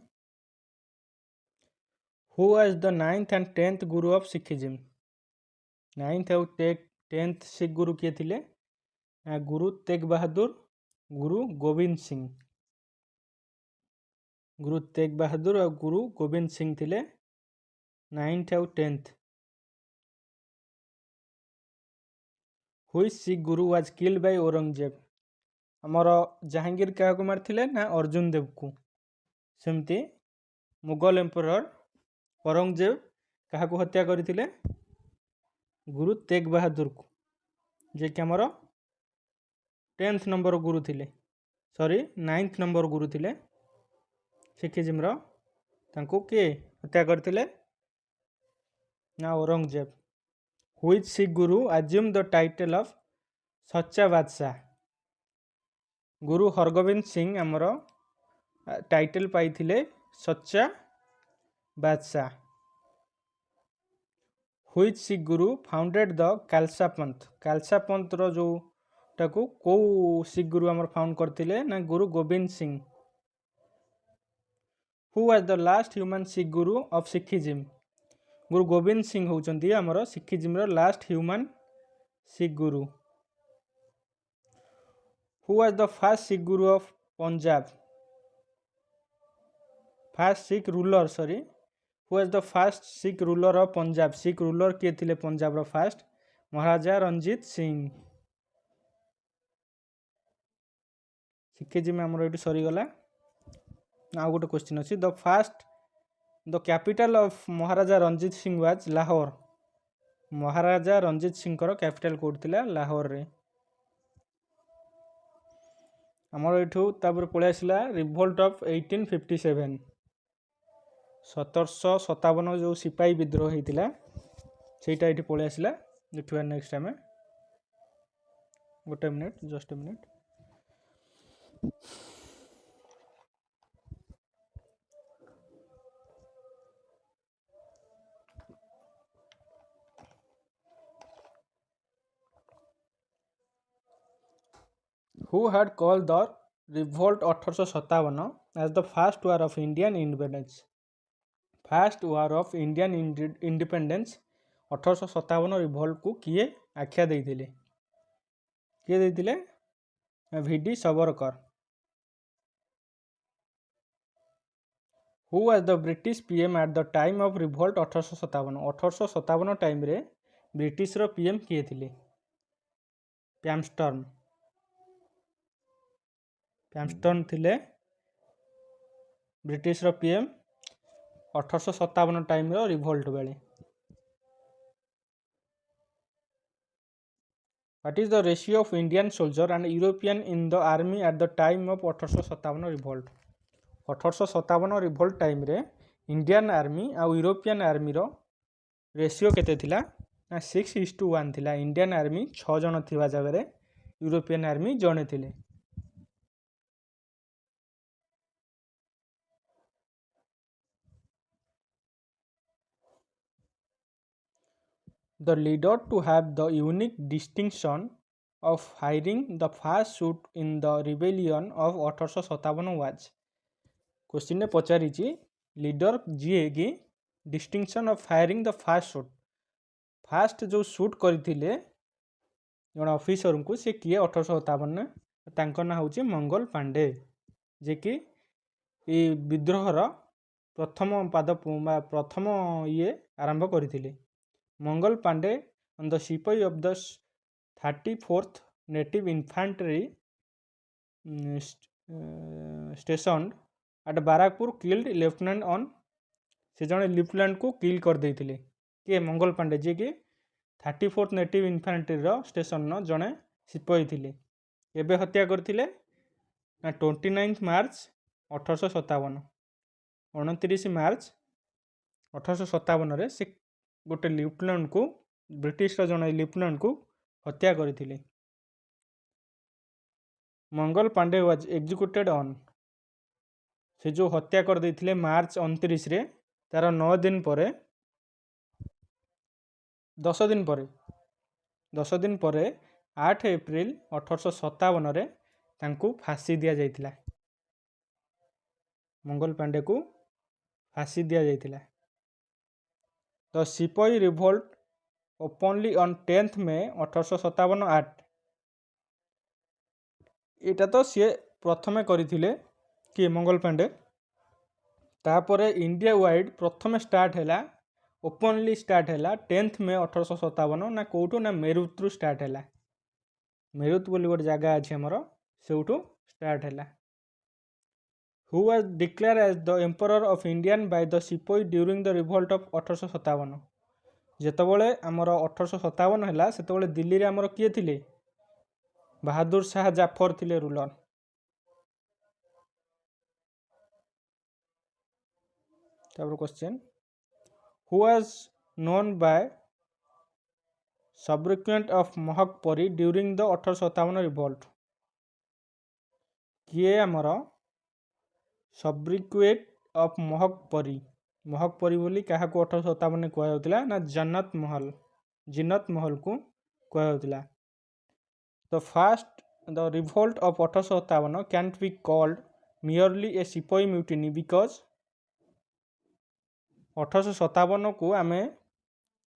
who was the 9th and 10th Guru of Sikhism 9th और 10th Sikh गुरु किए थिले गुरु तेग बहादुर गुरु गोविंद और गुरु गोविंद सिंह थिले 9th और 10th Which Sikh guru was killed by Aurangzeb हमर जहांगीर क्या को मारथिले ना अर्जुन देव को सेमती मुगल एम्परर औरंगजेब क्या को हत्या करथिले गुरु तेग बहादुर को जे कि हमर 10th नंबर गुरु थिले सॉरी 9th नंबर गुरु थिले सिखिज्म रो तांको के हत्या करथिले ना Aurangzeb Which Sikh guru assumed the title of सच्चा बादशाह गुरु हरगोविंद सिंह हमर टाइटल पाइथिले सच्चा बादशाह Which Sikh guru founded the Khalsa पंथ रो जो टाको को सिख गुरु हमर फाउंड करथिले ना गुरु Govind Singh Who was the last human Sikh guru of Sikhism गुरु गोविंद सिंह होचंती हमर Sikhism row last human Sikh Guru Who was the first Sikh guru of Punjab first Sikh ruler sorry Who was the first Sikh ruler of Punjab Sikh ruler किए थिले पंजाब रो first Maharaja Ranjit Singh Sikhism हमर एटी सरी गला आ गोटे क्वेश्चन अछि the capital of Maharaja Ranjit Singh was Lahore Maharaja Ranjit Singh रो कैपिटल कोड थिला लाहौर रे हमर एठू तापर पळे आसिला रिवोल्ट ऑफ 1857 1757 जो सिपाही विद्रोह हेतिला सेटा एठी पळे आसिला देखिबा नेक्स्ट टाइम गोटे minute just a minute Who had called the revolt 1857 as the first war of Indian independence first war of Indian independence 1857 revolt को किए आख्या देइथिले किए देइथिले VD Savarkar Who was the British PM at the time of revolt 1857 time रे British रो PM किए थिले पैमस्टर्न थिले ब्रिटिश रो पीएम 1857 टाइम रो रिवोल्ट बेले What is the ratio of Indian soldier and European in the army at the time of 1857 revolt 1857 revolt time रे Indian army और European army row ratio केते थिला ना 6:1 थिला इंडियन आर्मी 6 जन थिबा जगह रे यूरोपियन आर्मी जने थिले The leader to have the unique distinction of firing the first shot in the rebellion of 1857 was question ने पचारिछि लीडर जी कि distinction of firing the fast shot fast जो शूट करते जन ऑफिसर को सी किए 1857 तांको ना हूँ मंगल पांडे जे कि विद्रोहर प्रथम पाद प्रथम ये आरंभ करते Mangal Pandey on the sipahi of the 34th native infantry station at Barrackpore killed lieutenant on से जड़े लेफ्टिनेंट को किल कर देते किए मंगल पांडे जी कि 34th नेटिव इन्फांट्री स्टेशन जड़े सिपाही थे एवं हत्या करते ना 29 मार्च 1857 29 मार्च 1857 से गोटे लेफ्टिनेंट को ब्रिटिश जड़े लेफ्टिनेंट को हत्या करते Mangal Pandey was executed on से जो हत्या कर देते मार्च 29 रे तार 9 दिन पर 10 दिन पर 8 एप्रिल 1857 रे तांको फांसी दिया जाइतिला मंगल पांडे को फांसी दिया जाइतिला द सिपाही revolt openly on 10th may 1857 act एटा तो सी प्रथमे करथिले कि मंगल पांडे तापरे इंडिया वाइड प्रथमे स्टार्ट हैला ओपनली स्टार्ट हैला 10th मे 1857 ना कोठो ना मेरुत स्टार्ट हैला मेरुत बोली गोटे जगह अच्छे आमर से स्टार्ट हैला who was declared as the emperor of Indian by the sipahi during the revolt of 1857 जेतबले आमर 1857 हैला सेतबले दिल्ली रे आमर किए थिले बहादुर शाह जाफर थिले रूलर तापर question who was known by sobriquet of Mahakpari during the 1857 revolt किए आमर सब्रिक्वेट ऑफ महकपरी बोली क्या 1857 कहला ना जिनत महल को कहला the first the revolt of 1857 can't be called merely a sipahi mutiny because 1857 को आमे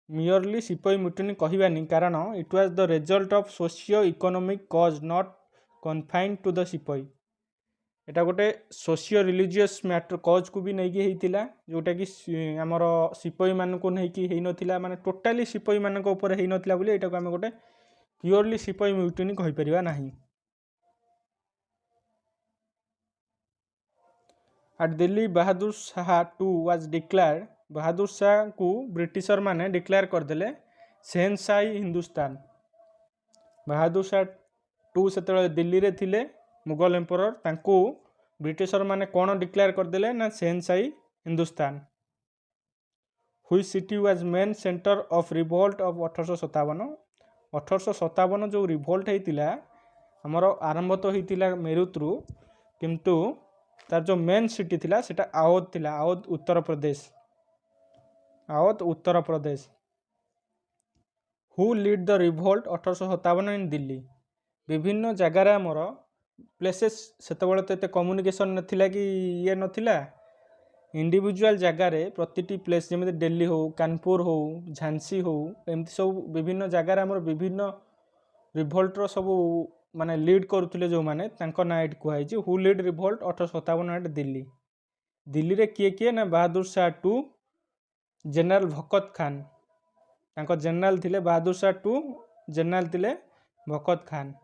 मियरली सिपाही म्यूटिनी कहबानी कारण it was the result of socio economic cause not confined to the sipahi एटा गोटे सोशियो रिलीजियस मैटर कज को भी नहीं होता जोटा कि आमर सिपाही मान को नहीं होता माने टोटाली सिपाही मान होता बोली एटा को आम गोटे प्योरली सिपाही म्यूटिनी कहीपर ना at Delhi Bahadur Shah two was declared Bahadur Shah को ब्रिटिशर माने डिक्लेयर करदे शहनशाही हिंदुस्तान बहादुर शाह टू से दिल्ली रे थिले मुगल एम्परर तांको ब्रिटिशर माने कौन डिक्लेयर करदे ना शहनशाही हिंदुस्तान हुई city was main centre of revolt of 1857 जो रिवोल्ट होता आमर आरंभ तो होता मेरुत्रु किंतु तार जो मेन सिटी थिला सेटा आओद थिला आओद Uttar Pradesh who lead the revolt 1857 इन दिल्ली विभिन्न जगार आमर प्लेसेस सेतबेले तो एते कम्युनिकेशन नथिला कि ये नथिला इंडिविजुअल जगार प्रतिटी प्लेस जमी दिल्ली हो कानपुर हो झांसी हो एमती सब विभिन्न जगार आमर विभिन्न रिवोल्टर सब माने लीड करुले जो माने तांको ना एट कहई who lead revolt 1857 at Delhi Delhi रे किए ना बहादुर शाह टू जनरल भकत खान तांको जनरल थिले बहादुर शाह टू जनरल थिले भकत खान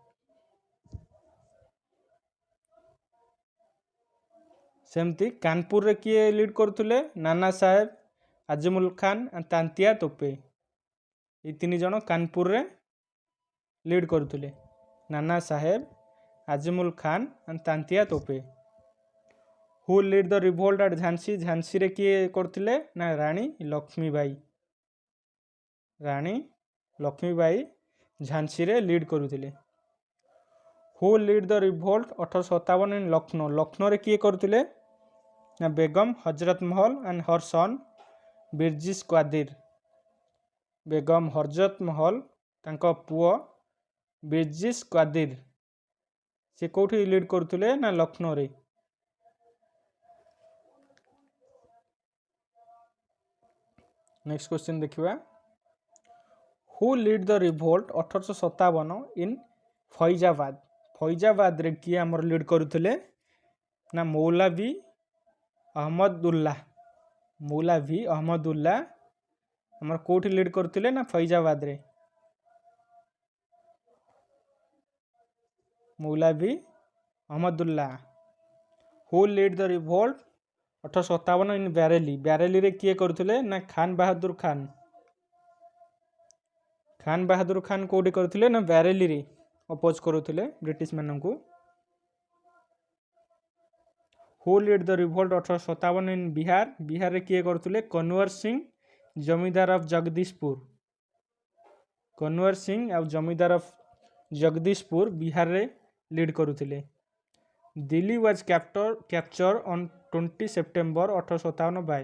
सेमती कानपुर रे किए लीड करुले नाना साहेब आजमुल खान तांतिया तोपे ये तीन जन कानपुर रे लीड करुले Nana Saheb Azmul Khan and Tantia Tope who lead the revolt at Jhansi Jhansi रे किए करथिले ना रानी लक्ष्मीबाई झांसी रे लीड करुले who lead the revolt 1857 in Lucknow रे किए करथिले ना बेगम हजरत महल एंड हर सन बिरजिस क्वादिर बेगम हजरत महल तांको पुओ बिरजिस क्वादिर से कोठी लीड करथिले ना लखनऊ रे नेक्स्ट क्वेश्चन देखिबा हु लीड द रिवोल्ट 1857 इन फैजाबाद फैजाबाद रे किए हमर लीड करुथिले ना मौलवी अहमदुल्ला हमर कोठी लीड करुथिले ना फैजाबाद रे मौलवी Ahmadullah who lead the revolt 1857 इन बैरेली रे किए करुथिले ना खान बहादुर खान कोठी करुथिले ना बैरेली रे अपोज करुथिले ब्रिटिश माननकु who lead the revolt 1857 in Bihar रे किए करुथिले कन्वर सिंह जमीदार ऑफ जगदीशपुर बिहार रे लीड करुथिले Delhi was capture on 20 September 1857 by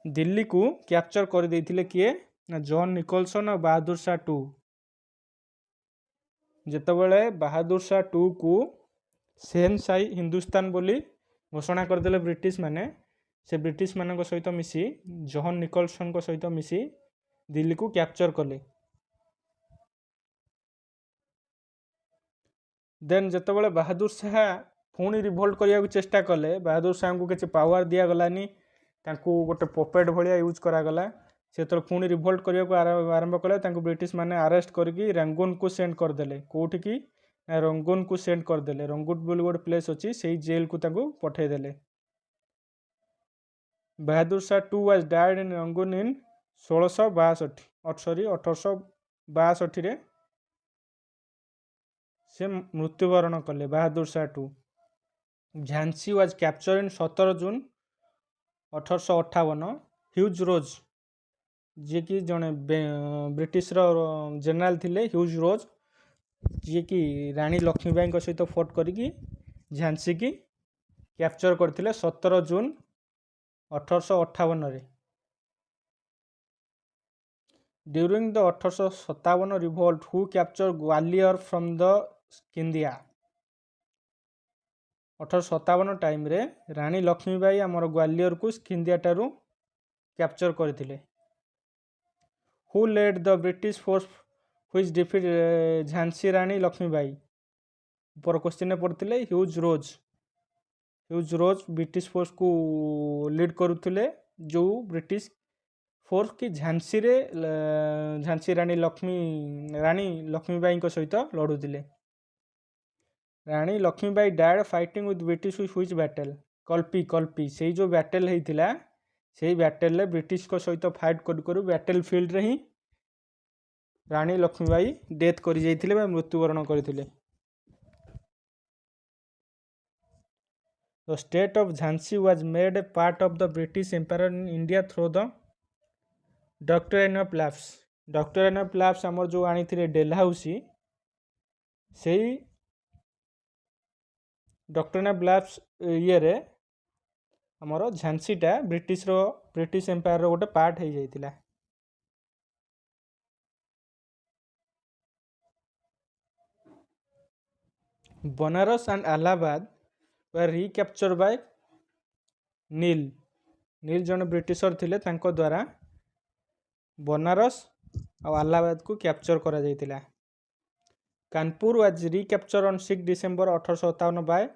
Delhi को कैप्चर कर देथिले किए ना जॉन निकोलसन और बहादुर शाह टू जेतबेले बहादुर शाह टू को शहनशाही हिंदुस्तान बोली घोषणा करदेले ब्रिटिश माने से ब्रिटिश मानक सहित मिसी जॉन निकोलसन को सहित मिसी दिल्ली को कैप्चर कले देन जेतबेले बहादुर शाह पुणी रिवोल्ट करने चेष्टा कले बहादुर शाह को किसी पावर दिया गलानी तांकू गोटे पपेट भाया यूज करागला से तो पुणी रिवोल्ट करने को आरंभ कले ब्रिटिश माने अरेस्ट करके रंगून को सेंड करदेले कोठी की रंगून को सेंड करदेले रंगून बोली गोटे प्लेस अच्छी से जेल को पठेदेले Bahadur Shah two was died in Rangoon in 1862 रे से मृत्युवरण कले Bahadur Shah two Jhansi was capture in 17 June 1858 Hugh Rose ji कि जड़े ब्रिटिश जनरल थिले ह्यूज रोज जी कि रानी लक्ष्मीबाई सहित फोर्ट करी झांसी की कैप्चर करथिले 17 जून 1858 रे during the 1857 revolt who capture Gwalior from the Scindia 1857 time रे रानी लक्ष्मीबाई आमर ग्वालियर को स्किंदिया टारू कैप्चर करथिले who lead the British force which defeat Jhansi Rani Laxmibai ऊपर क्वेश्चन पड़ते ह्यूज रोज ब्रिटिश फोर्स को लीड करुले जो ब्रिटिश फोर्स की झांसी रानी लक्ष्मीबाई सहित लड़ुले Rani Laxmibai died fighting with British which battle Kalpi से जो बैटल होता से बैटल ब्रिटिश को सहित फाइट करू बैटल फील्ड रे ही रानी लक्ष्मीबाई डेथ कर मृत्युवरण करथिले The state of Jhansi was made a part of the British Empire in India through the Doctrine of Lapse. Doctrine of Lapse आमर जो आनी थिले डेलहाउसी से Doctrine of Lapse ये रे आमर झांसीटा ब्रिटिश एम्पायर गोटे पार्ट हो जाइतिला Banaras and Allahabad were recaptured by Neill जन ब्रिटिशर थिले तांको द्वारा बनारस और इलाहाबाद को कैप्चर करा जाइतिला Kanpur was recapture on 6 December 1857 by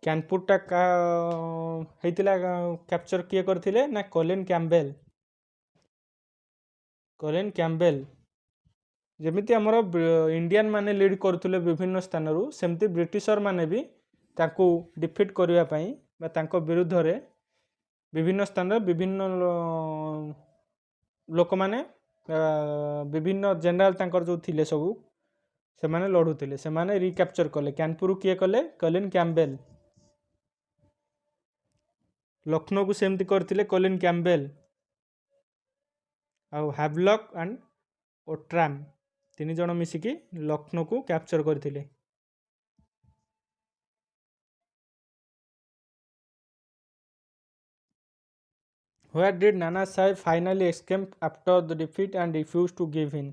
कानपुरटा हेतिला कैप्चर किए करथिले ना कॉलिन कैम्बेल जेमिति हमर इंडियन माने लीड करथुले विभिन्न स्थान रु सेमति ब्रिटिशर माने भी ताकू डिफिट करबा पई बा तांको विरुद्ध रे विभिन्न स्थान रे विभिन्न लोक माने विभिन्न जनरल तांकर जो थिले सब से माने लड़ुथिले से माने रिकैप्चर कले कानपुर किए कले कॉलिन कैम्बेल लखनऊ को सेमति करथिले कॉलिन कैम्बेल आ हैवलॉक एंड ओट्राम तीन जन मिसिकी लखनऊ को कैप्चर करथिले Where did Nana Sahib finally escape after the defeat and refused to give in?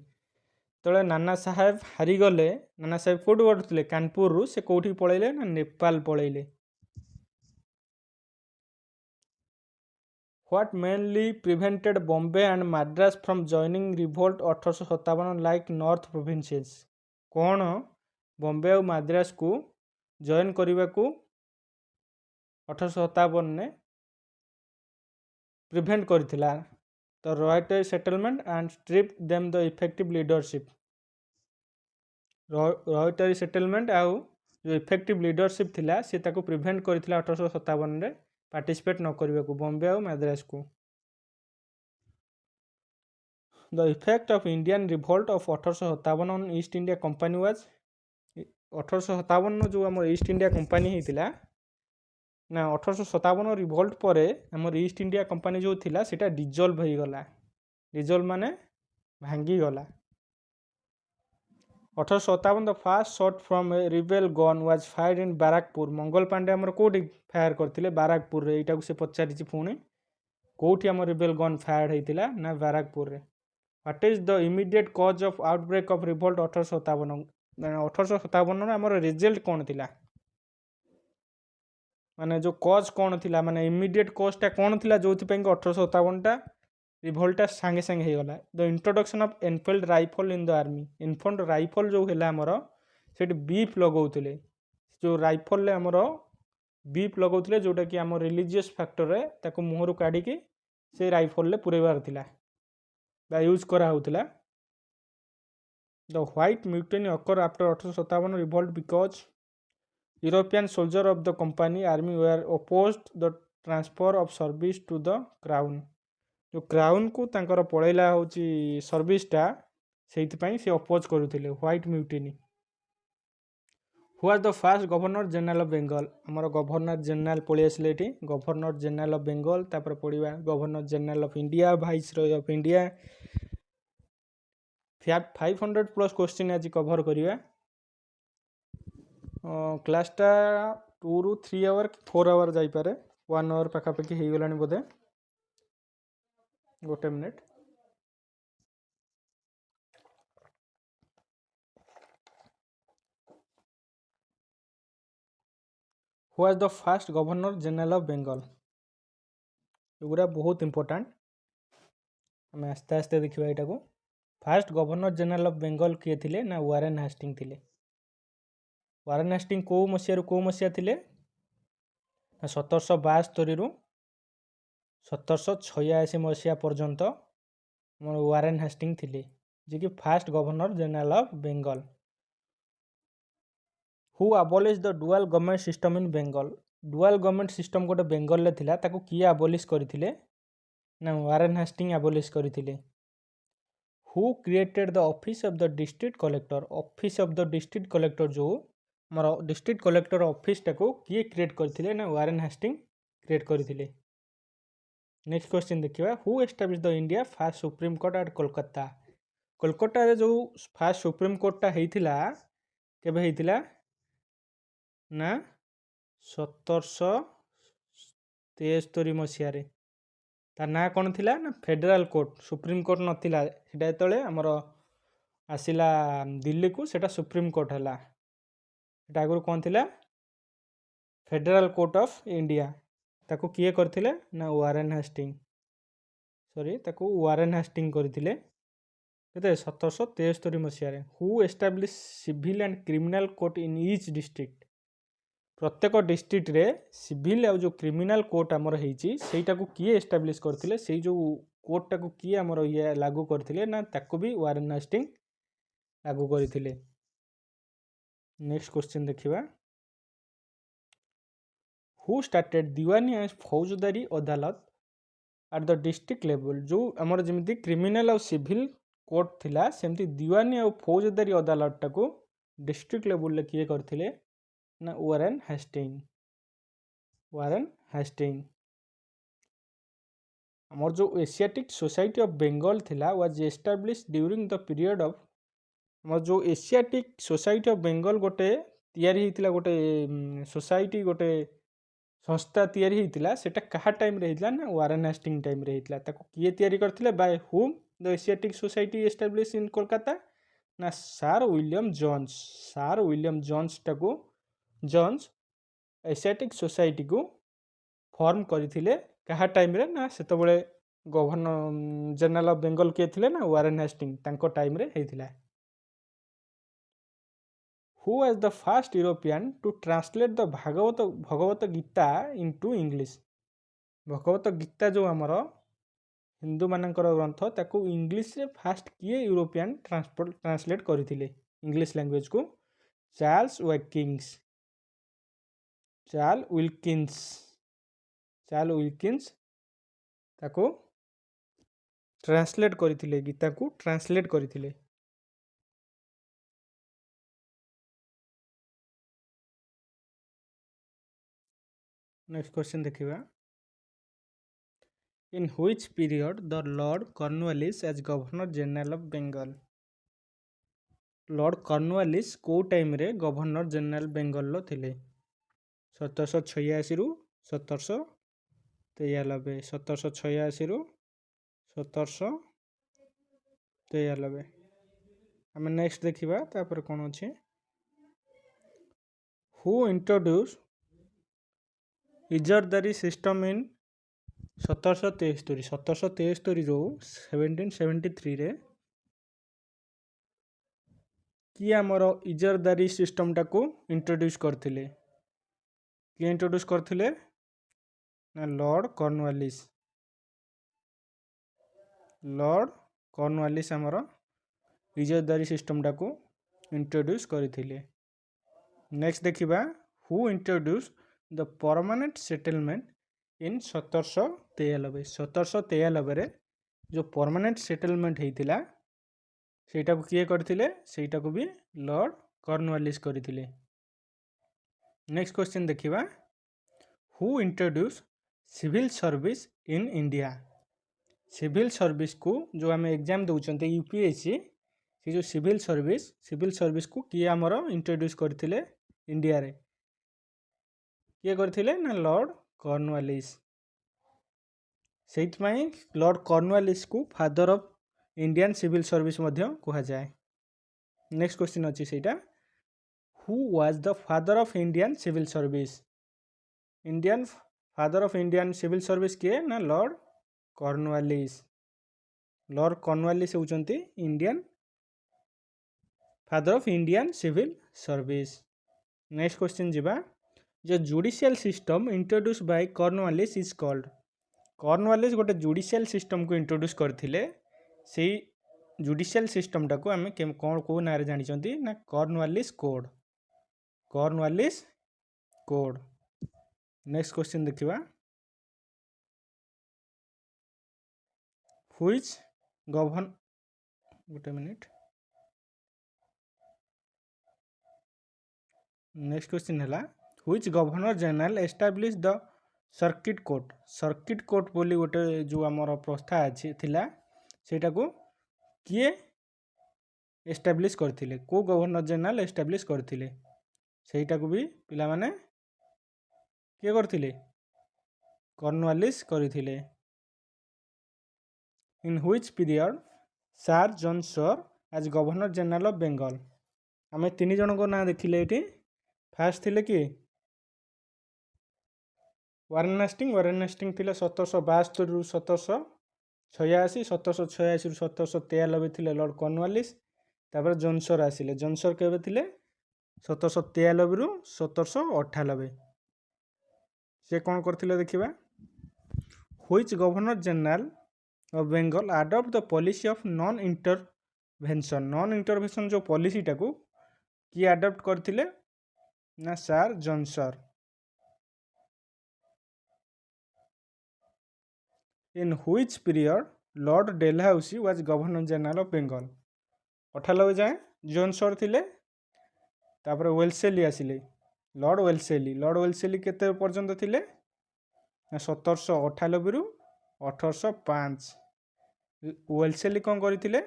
तले नाना साहेब हारीगले नाना साहेब कौट बढ़ुले कानपुर रु से कौटी पलैले ना Nepal पलैले What mainly prevented Bombay and Madras from joining revolt 1857 like North provinces? କ'ଣ ବମ୍ବେ ଆଉ ମାଦ୍ରାସକୁ ଜଏନ୍ କରିବାକୁ 1857ରେ ପ୍ରିଭେଣ୍ଟ କରିଥିଲା? The ryotwari settlement and strip them the effective leadership. Ryotwari settlement ଆଉ ଯେଉଁ ଇଫେକ୍ଟିଭ୍ ଲିଡରସିପ୍ ଥିଲା ସେ ତାକୁ ପ୍ରିଭେଣ୍ଟ କରିଥିଲା 1857ରେ ପାର୍ଟିସିପେଟ୍ ନ କରିବାକୁ ବମ୍ବେ ଆଉ ମାଦ୍ରାସକୁ। The effect of Indian revolt of 1857 on East India Company was 1857 ଯେଉଁ ଆମର ଇଷ୍ଟ ଇଣ୍ଡିଆ କମ୍ପାନୀ ହେଇଥିଲା ନା 1857 ରିଭୋଲ୍ଟ ପରେ ଆମର ଇଷ୍ଟ ଇଣ୍ଡିଆ କମ୍ପାନୀ ଯେଉଁ ଥିଲା ସେଇଟା ଡିଜଲ୍ଭ ହେଇଗଲା। ଡିଜଲ୍ଭ ମାନେ ଭାଙ୍ଗିଗଲା। 1857 the first shot from a rebel gun was fired in Barrackpore. Mangal Pandey ଆମର କେଉଁଠି ଫାୟାର କରିଥିଲେ? ବାରାକପୁରରେ। ଏଇଟାକୁ ସେ ପଚାରିଛି ପୁଣି କେଉଁଠି ଆମର ରିବେଲ୍ ଗନ୍ ଫାୟାର୍ଡ ହେଇଥିଲା ନା ବାରାକପୁରରେ। What is the immediate cause of outbreak of revolt 1857? 1857 ଆମର ରେଜଲ୍ଟ କ'ଣ ଥିଲା? ମାନେ ଯେଉଁ କଜ୍ କ'ଣ ଥିଲା? ମାନେ ଇମିଡ଼ିଏଟ୍ କଜ୍ଟା କ'ଣ ଥିଲା ଯେଉଁଥିପାଇଁ କି 1857ଟା ରିଭୋଲ୍ଟଟା ସାଙ୍ଗେ ସାଙ୍ଗେ ହେଇଗଲା? The introduction of Enfield rifle in the army. Enfield rifle ଯେଉଁ ହେଲା ଆମର ସେଠି ବିପ୍ ଲଗାଉଥିଲେ। ଯେଉଁ ରାଇଫଲରେ ଆମର ବିପ୍ ଲଗାଉଥିଲେ ଯେଉଁଟାକି ଆମ ରିଲିଜିୟସ୍ ଫ୍ୟାକ୍ଟରରେ ତାକୁ ମୁହଁରୁ କାଢ଼ିକି ସେ ରାଇଫଲରେ ପୁରେଇବାର ଥିଲା ବା ୟୁଜ୍ କରାହେଉଥିଲା। The white mutiny occur after 1857 revolt because European soldier of the company army were opposed the transfer of service to the crown. ଯେଉଁ କ୍ରାଉନ୍କୁ ତାଙ୍କର ପଳେଇଲା ହେଉଛି ସର୍ଭିସଟା ସେଇଥିପାଇଁ ସେ ଅପୋଜ୍ କରୁଥିଲେ white mutiny. Who was the first governor general of Bengal? ଆମର governor general ପଳେଇ ଆସିଲେ ଏଠି। ଗଭର୍ଣ୍ଣର ଜେନେରାଲ ଅଫ୍ ବେଙ୍ଗଲ, ତାପରେ ପଢ଼ିବା governor general of India, viceroy of India. 500+ question ଆଜି କଭର କରିବା। କ୍ଲାସ୍ଟା 2ରୁ 3 ଆୱାର କି 4 ଆୱାର ଯାଇପାରେ। 1 ଆୱାର ପାଖାପାଖି ହେଇଗଲାଣି ବୋଧେ। ଗୋଟେ minute. Who was the first governor general of Bengal? ଏଗୁଡ଼ା ବହୁତ ଇମ୍ପୋର୍ଟାଣ୍ଟ। ଆମେ ଆସ୍ତେ ଆସ୍ତେ ଦେଖିବା ଏଇଟାକୁ। First governor general of Bengal କିଏ ଥିଲେ ନା ୱାରେନ୍ ହାଷ୍ଟିଙ୍ଗ ଥିଲେ। ୱାରେନ୍ ହାଷ୍ଟିଙ୍ଗ କେଉଁ ମସିହାରୁ କେଉଁ ମସିହା ଥିଲେ? 1772ରୁ 1786 ମସିହା ପର୍ଯ୍ୟନ୍ତ ଆମର ୱାରେନ୍ ହାଷ୍ଟିଙ୍ଗ ଥିଲେ, ଯିଏକି first governor general of Bengal. Who abolish the dual government system in Bengal? Dual government system ଗୋଟେ ବେଙ୍ଗଲରେ ଥିଲା, ତାକୁ କିଏ ଆବଲିଶ କରିଥିଲେ ନା ୱାରେନ୍ ହାଷ୍ଟିଙ୍ଗ ଆବଲିଶ କରିଥିଲେ। Who created the office of the district collector? Office of the district collector ଯେଉଁ ଆମର ଡିଷ୍ଟ୍ରିକ୍ଟ କଲେକ୍ଟର ଅଫିସଟାକୁ କିଏ କ୍ରିଏଟ୍ କରିଥିଲେ ନା ୱାରେନ୍ ହାଷ୍ଟିଙ୍ଗ କ୍ରିଏଟ୍ କରିଥିଲେ। ନେକ୍ସଟ କ୍ୱେଶ୍ଚିନ୍ ଦେଖିବା। Who establish the India first supreme court at Kolkata? କୋଲକାତାରେ ଯେଉଁ ଫାଷ୍ଟ ସୁପ୍ରିମକୋର୍ଟଟା ହେଇଥିଲା କେବେ ହେଇଥିଲା ନା 1773 ମସିହାରେ। ତା ନାଁ କ'ଣ ଥିଲା ନା ଫେଡେରାଲ କୋର୍ଟ। ସୁପ୍ରିମକୋର୍ଟ ନଥିଲା ସେଇଟା, ଯେତେବେଳେ ଆମର ଆସିଲା ଦିଲ୍ଲୀକୁ ସେଇଟା ସୁପ୍ରିମକୋର୍ଟ ହେଲା। ସେଇଟା ଆଗରୁ କ'ଣ ଥିଲା? Federal court of India. ତାକୁ କିଏ କରିଥିଲେ ନା ୱାରେନ୍ ହାଷ୍ଟିଙ୍ଗ। ତାକୁ ୱାରେନ୍ ହାଷ୍ଟିଙ୍ଗ କରିଥିଲେ କେତେ? 1773 ମସିହାରେ। Who establish civil and criminal court in each district? ପ୍ରତ୍ୟେକ ଡିଷ୍ଟ୍ରିକ୍ଟରେ ସିଭିଲ୍ ଆଉ ଯେଉଁ କ୍ରିମିନାଲ କୋର୍ଟ ଆମର ହେଇଛି ସେଇଟାକୁ କିଏ ଏଷ୍ଟାବ୍ଲିଶ କରିଥିଲେ? ସେଇ ଯେଉଁ କୋର୍ଟଟାକୁ କିଏ ଆମର ଲାଗୁ କରିଥିଲେ ନା ତାକୁ ବି ୱାରେନ୍ ହାଷ୍ଟିଙ୍ଗ ଲାଗୁ କରିଥିଲେ। ନେକ୍ସଟ କ୍ୱେଶ୍ଚିନ୍ ଦେଖିବା। ହୁ ଷ୍ଟାର୍ଟେଡ୍ ଦିୱାନୀ ଆଣ୍ଡ ଫୌଜଦାରୀ ଅଦାଲତ ଆଟ୍ ଦ ଡିଷ୍ଟ୍ରିକ୍ଟ ଲେଭେଲ? ଯେଉଁ ଆମର ଯେମିତି କ୍ରିମିନାଲ ଆଉ ସିଭିଲ୍ କୋର୍ଟ ଥିଲା ସେମିତି ଦିୱାନୀ ଆଉ ଫୌଜଦାରୀ ଅଦାଲତଟାକୁ ଡିଷ୍ଟ୍ରିକ୍ଟ ଲେଭେଲରେ କିଏ କରିଥିଲେ ନା ୱାରେନ୍ ହାଷ୍ଟିଙ୍ଗ। ୱାରେନ୍ ହାଷ୍ଟିଙ୍ଗ। ଆମର ଯେଉଁ ଏସିଆଟିକ୍ ସୋସାଇଟି ଅଫ୍ ବେଙ୍ଗଲ ଥିଲା was establish during the period of, ଆମର ଯେଉଁ ଏସିଆଟିକ୍ ସୋସାଇଟି ଅଫ୍ ବେଙ୍ଗଲ ଗୋଟେ ତିଆରି ହେଇଥିଲା, ଗୋଟେ ସୋସାଇଟି ଗୋଟେ ସଂସ୍ଥା ତିଆରି ହେଇଥିଲା, ସେଟା କାହା ଟାଇମରେ ହେଇଥିଲା ନା ୱାରେନ୍ ହାଷ୍ଟିଙ୍ଗ ଟାଇମରେ ହେଇଥିଲା। ତାକୁ କିଏ ତିଆରି କରିଥିଲେ? By whom the Asiatic society establish in Kolkata ନା sir William Jones. Sir William Jones Asiatic ସୋସାଇଟିକୁ ଫର୍ମ କରିଥିଲେ କାହା ଟାଇମ୍ରେ ନା ସେତେବେଳେ ଗଭର୍ଣ୍ଣର ଜେନେରାଲ ଅଫ୍ ବେଙ୍ଗଲ କିଏ ଥିଲେ ନା ୱାରେନ୍ ହେଷ୍ଟିଙ୍ଗ, ତାଙ୍କ ଟାଇମ୍ରେ ହେଇଥିଲା। Who was the first European to translate the Bhagavad Gita into English. Bhagavad Gita ଯେଉଁ ଆମର ହିନ୍ଦୁମାନଙ୍କର ଗ୍ରନ୍ଥ, ତାକୁ ଇଂଲିଶରେ ଫାଷ୍ଟ କିଏ ୟୁରୋପିଆନ୍ ଟ୍ରାନ୍ସଲେଟ୍ କରିଥିଲେ ଇଂଲିଶ ଲାଙ୍ଗୁଏଜକୁ? ଚାର୍ଲସ ୱିଲକିନ୍ସ ତାକୁ ଟ୍ରାନ୍ସଲେଟ୍ କରିଥିଲେ, ଗୀତାକୁ ଟ୍ରାନ୍ସଲେଟ୍ କରିଥିଲେ। ନେକ୍ସଟ କ୍ୱେଶ୍ଚନ୍ ଦେଖିବା। In which period the Lord Cornwallis as Governor General of Bengal? Lord Cornwallis କେଉଁ ଟାଇମ୍ରେ ଗଭର୍ଣ୍ଣର ଜେନେରାଲ ବେଙ୍ଗଲର ଥିଲେ? 1786ରୁ 1793। 1786ରୁ 1793। ଆମେ ନେକ୍ସଟ ଦେଖିବା ତାପରେ କ'ଣ ଅଛି। ହୁ ଇଣ୍ଟ୍ରୋଡ୍ୟୁସ୍ ଇଜରଦାରୀ ସିଷ୍ଟମ୍ ଇନ୍ 1773। 1773ରୁ 1773ରେ କିଏ ଆମର ଇଜରଦାରୀ ସିଷ୍ଟମଟାକୁ ଇଣ୍ଟ୍ରୋଡ୍ୟୁସ୍ କରିଥିଲେ? କିଏ ଇଣ୍ଟ୍ରୋଡ୍ୟୁସ୍ କରିଥିଲେ ନା ଲର୍ଡ଼ କର୍ଣ୍ଣୱାଲିସ୍। ଲର୍ଡ଼ କର୍ଣ୍ଣୱାଲିସ୍ ଆମର ଇଜରଦାରୀ ସିଷ୍ଟମଟାକୁ ଇଣ୍ଟ୍ରୋଡ୍ୟୁସ୍ କରିଥିଲେ। ନେକ୍ସଟ ଦେଖିବା। Who introduce the permanent settlement in 1793। 1793ରେ ଯେଉଁ ପରମାନେଣ୍ଟ ସେଟେଲମେଣ୍ଟ ହେଇଥିଲା ସେଇଟାକୁ କିଏ କରିଥିଲେ? ସେଇଟାକୁ ବି ଲର୍ଡ଼ କର୍ଣ୍ଣୱାଲିସ୍ କରିଥିଲେ। ନେକ୍ସଟ କ୍ୱେଶ୍ଚନ୍ ଦେଖିବା। Who introduce civil service in India. Civil ସର୍ଭିସକୁ ଯେଉଁ ଆମେ ଏକ୍ଜାମ୍ ଦେଉଛନ୍ତି UPSC, ସେ ଯେଉଁ ସିଭିଲ୍ ସର୍ଭିସକୁ କିଏ ଆମର ଇଣ୍ଟ୍ରୋଡ୍ୟୁସ୍ କରିଥିଲେ ଇଣ୍ଡିଆରେ? କିଏ କରିଥିଲେ ନା ଲର୍ଡ଼ କର୍ଣ୍ଣୱାଲିସ୍। ସେଇଥିପାଇଁ ଲର୍ଡ଼ କର୍ଣ୍ଣୱାଲିସ୍କୁ father of Indian civil service ମଧ୍ୟ କୁହାଯାଏ। ନେକ୍ସଟ କ୍ୱେଶ୍ଚନ୍ ଅଛି ସେଇଟା। Who was the father of Indian civil service. Father of Indian civil service କିଏ ନା ଲର୍ଡ଼ କର୍ଣ୍ଣୱାଲିସ୍। ଲର୍ଡ଼ କର୍ଣ୍ଣୱାଲିସ୍ ହେଉଛନ୍ତି father of Indian civil service. Next question ଯିବା। ଯେ judicial system introduce by Cornwallis is called. Cornwallis ଗୋଟେ judicial ସିଷ୍ଟମକୁ introduce କରିଥିଲେ। ସେଇ judicial ସିଷ୍ଟମଟାକୁ ଆମେ କ'ଣ କେଉଁ ନାଁରେ ଜାଣିଛନ୍ତି ନା Cornwallis code. Cornwallis code. Next question ଦେଖିବା। ହୁଇଚ୍ ଗୋଟେ ମିନିଟ୍। ନେକ୍ସଟ କ୍ୱେଶ୍ଚନ୍ ହେଲା which governor general establish the circuit court. Circuit court ବୋଲି ଗୋଟେ ଯେଉଁ ଆମର ପ୍ରଥା ଥିଲା, ସେଇଟାକୁ କିଏ ଏଷ୍ଟାବ୍ଲିଶ କରିଥିଲେ? କେଉଁ ଗଭର୍ଣ୍ଣର ଜେନେରାଲ ଏଷ୍ଟାବ୍ଲିଶ କରିଥିଲେ? ସେଇଟାକୁ ବି ପିଲାମାନେ କିଏ କରିଥିଲେ? କର୍ଣ୍ଣୱାଲିସ୍ କରିଥିଲେ। In which period sir John sir as governor general of Bengal. ଆମେ ତିନି ଜଣଙ୍କ ନାଁ ଦେଖିଲେ ଏଠି। ଫାଷ୍ଟ ଥିଲେ କିଏ? ୱାରେନ୍ ହେଷ୍ଟିଙ୍ଗ ଥିଲେ 1772ରୁ 1786। 1786ରୁ 1793 ଥିଲେ ଲର୍ଡ଼ କର୍ଣ୍ଣୱାଲିସ୍। ତାପରେ ଜୋନସର ଆସିଲେ। ଜୋନସର କେବେ ଥିଲେ? 1793ରୁ 1798। ସେ କ'ଣ କରିଥିଲେ ଦେଖିବା। Which governor general of Bengal adopt the policy of non intervention. Non intervention ଯେଉଁ ପଲିସିଟାକୁ କିଏ ଆଡପ୍ଟ କରିଥିଲେ ନା sir John Shore. In which period lord Dalhousie was governor general of Bengal. 98 ଯାଏଁ ଜୋନସର ଥିଲେ। ତାପରେ ୱେଲସେଲି ଆସିଲେ। ଲର୍ଡ଼ ୱେଲସେଲି କେତେ ପର୍ଯ୍ୟନ୍ତ ଥିଲେ ନା 1798ରୁ 1805। ୱେଲସେଲି କ'ଣ କରିଥିଲେ?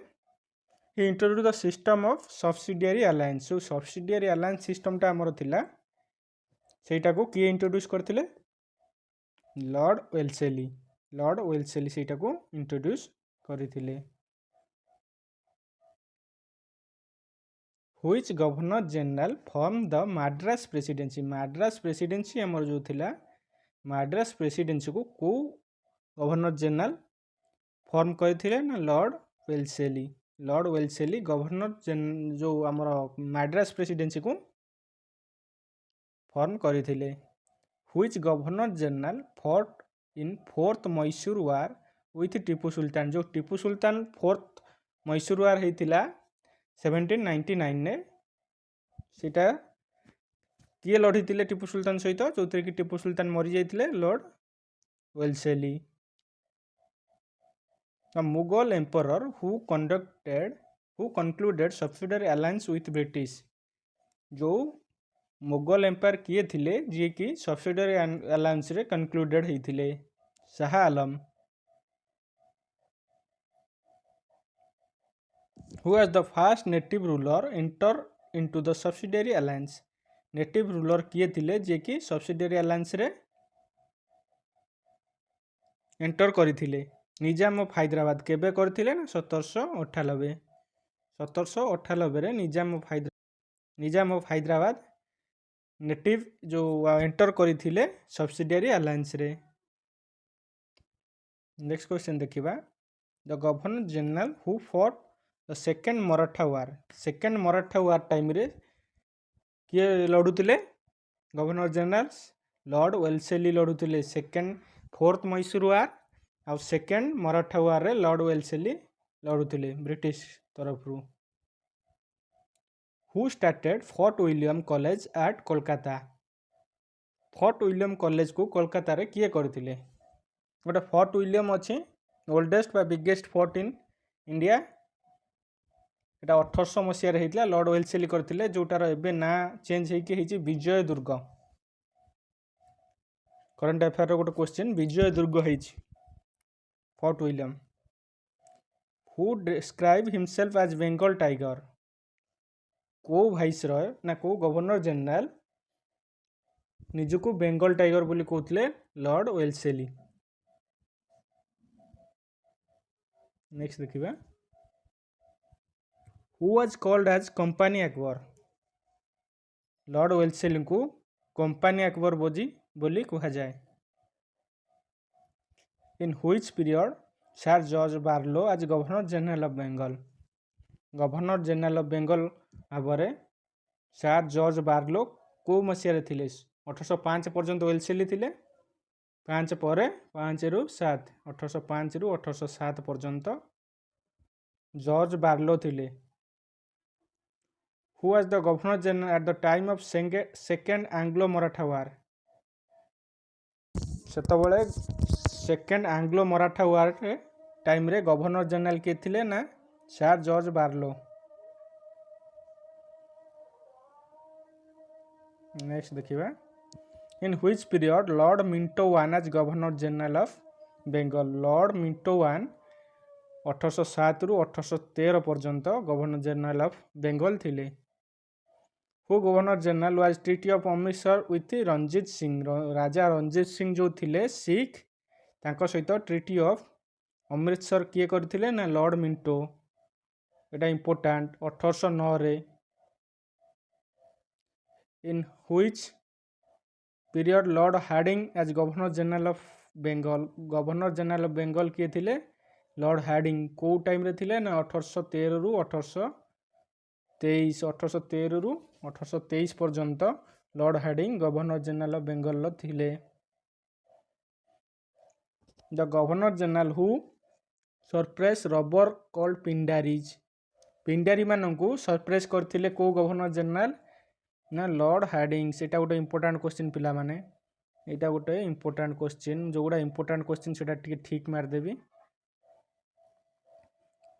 He introduce the system of subsidiary alliance. ଯେଉଁ ସବସିଡ଼ିଆରୀ ଆଲାଏନ୍ସ ସିଷ୍ଟମଟା ଆମର ଥିଲା, ସେଇଟାକୁ କିଏ ଇଣ୍ଟ୍ରୋଡ୍ୟୁସ୍ କରିଥିଲେ? ଲର୍ଡ଼ ୱେଲସେଲି ସେଇଟାକୁ ଇଣ୍ଟ୍ରୋଡ୍ୟୁସ୍ କରିଥିଲେ। Which governor general form the Madras presidency. Madras presidency ଆମର ଯେଉଁ ଥିଲା, ମାଡ୍ରାସ ପ୍ରେସିଡେନ୍ସିକୁ କେଉଁ गवर्नर जनरल फॉर्म करथिले ना lord Wellesley. Lord Wellesley governor जो आमर मैड्रास प्रेसिडेंसी को फॉर्म करथिले। Which governor general fought in fourth Mysore war with Tipu Sultan. जो टीपू सुल्तान फोर्थ मैसूर वार होता 1799 ने सीटा किए लड़ी टीपू सुल्तान सहित जो कि टीपू सुल्तान मरी जाते lord Wellesley. Mughal emperor who concluded subsidiary alliance with British. जो मुगल एम्पायर किए थिले जी कि सब्सिडियरी अलायंस रे कंक्लूडेड होते Shah Alam. Who was the first native ruler enter into the subsidiary alliance. Native ruler किए थिले जे कि सब्सिडियरी अलायंस रे एंटर करथिले। निजाम ऑफ हैदराबाद केबे करथिले ना 1798। 1798 रे निजाम ऑफ हैदराबाद नेटिव जो एंटर करथिले सब्सिडियरी अलायंस रे। नेक्स्ट क्वेश्चन देखिबा the governor general who fought the second Maratha war. Second Maratha war time रे किए लड़ुतिले गवर्नर जनरल लॉर्ड वेल्सेली लड़ुतिले सेकेंड फोर्थ मैसूर वार आ सेकेंड मराठा वार रे लॉर्ड वेल्सेली लड़ुतिले ब्रिटिश तरफ रु। Who started Fort William college at Kolkata. Fort William college को कोलकाता रे किए करथिले। गोटे फोर्ट विलियम अच्छी ओल्डेस्ट बा बिगेस्ट फोर्ट इन इंडिया। एटा 1800 मसीह होता लॉर्ड वेल्सेली करथिले जोटार एबे ना चेंज होइछि विजय दुर्ग। करंट अफेयर रो गोटे क्वेश्चन विजय दुर्ग होइछि Fort William. Who describe himself as Bengal tiger. को वाइसरॉय ना को गवर्नर जनरल निजको बेंगल टाइगर बोली कहते लॉर्ड वेल्सेली। नेक्स्ट देखिबा who was called as company Akbar. Lord Wellesley को कंपनी अकबर बोली कहा जाए। In which period sir George Barlow as governor general of Bengal. Governor general of Bengal भाव सर जॉर्ज बार्लो को मसीह थे 1805 पर्यंत वेल्सेली थे 5 पर 5 रु 7 1805 रु 1807 पर्यंत जॉर्ज बार्लो थे। Who was the governor general at the time of second Anglo Maratha war. सेतबळे second Anglo Maratha war time रे गवर्नर जनरल के थिले ना सर जॉर्ज बार्लो। नेक्स्ट देखिबा in which period Lord Minto one as governor general of Bengal. Lord Minto one 1807 रु 1813 पर्यंत governor general of Bengal थिले। Who governor general was treaty of Amritsar with Ranjit Singh. राजा रंजीत सिंह जो थिले सिख तांको सहित ट्रीटी ऑफ अमृतसर किए करथिले ना लॉर्ड मिंटो। एटा इंपोर्टेंट 1809 रे। In which period Lord Hardinge as governor general of Bengal. Governor general of Bengal किए थिले लॉर्ड हार्डिंग को टाइम रे थिले ना 1813 रु 1823 1813 रु 1823 पर्यंत Lord Hardinge governor general of Bengal थिले। The governor general who surprise robber called Pindaris. Pindari मानू सरप्राइज करथिले को गवर्नर जनरल ना लॉर्ड हार्डिंग। सेटा गोटे इंपोर्टेंट क्वेश्चन पिला माने एटा गोटे इंपोर्टेंट क्वेश्चन जो गुडा इंपोर्टेंट क्वेश्चन सेटा ठीक मारदेवी।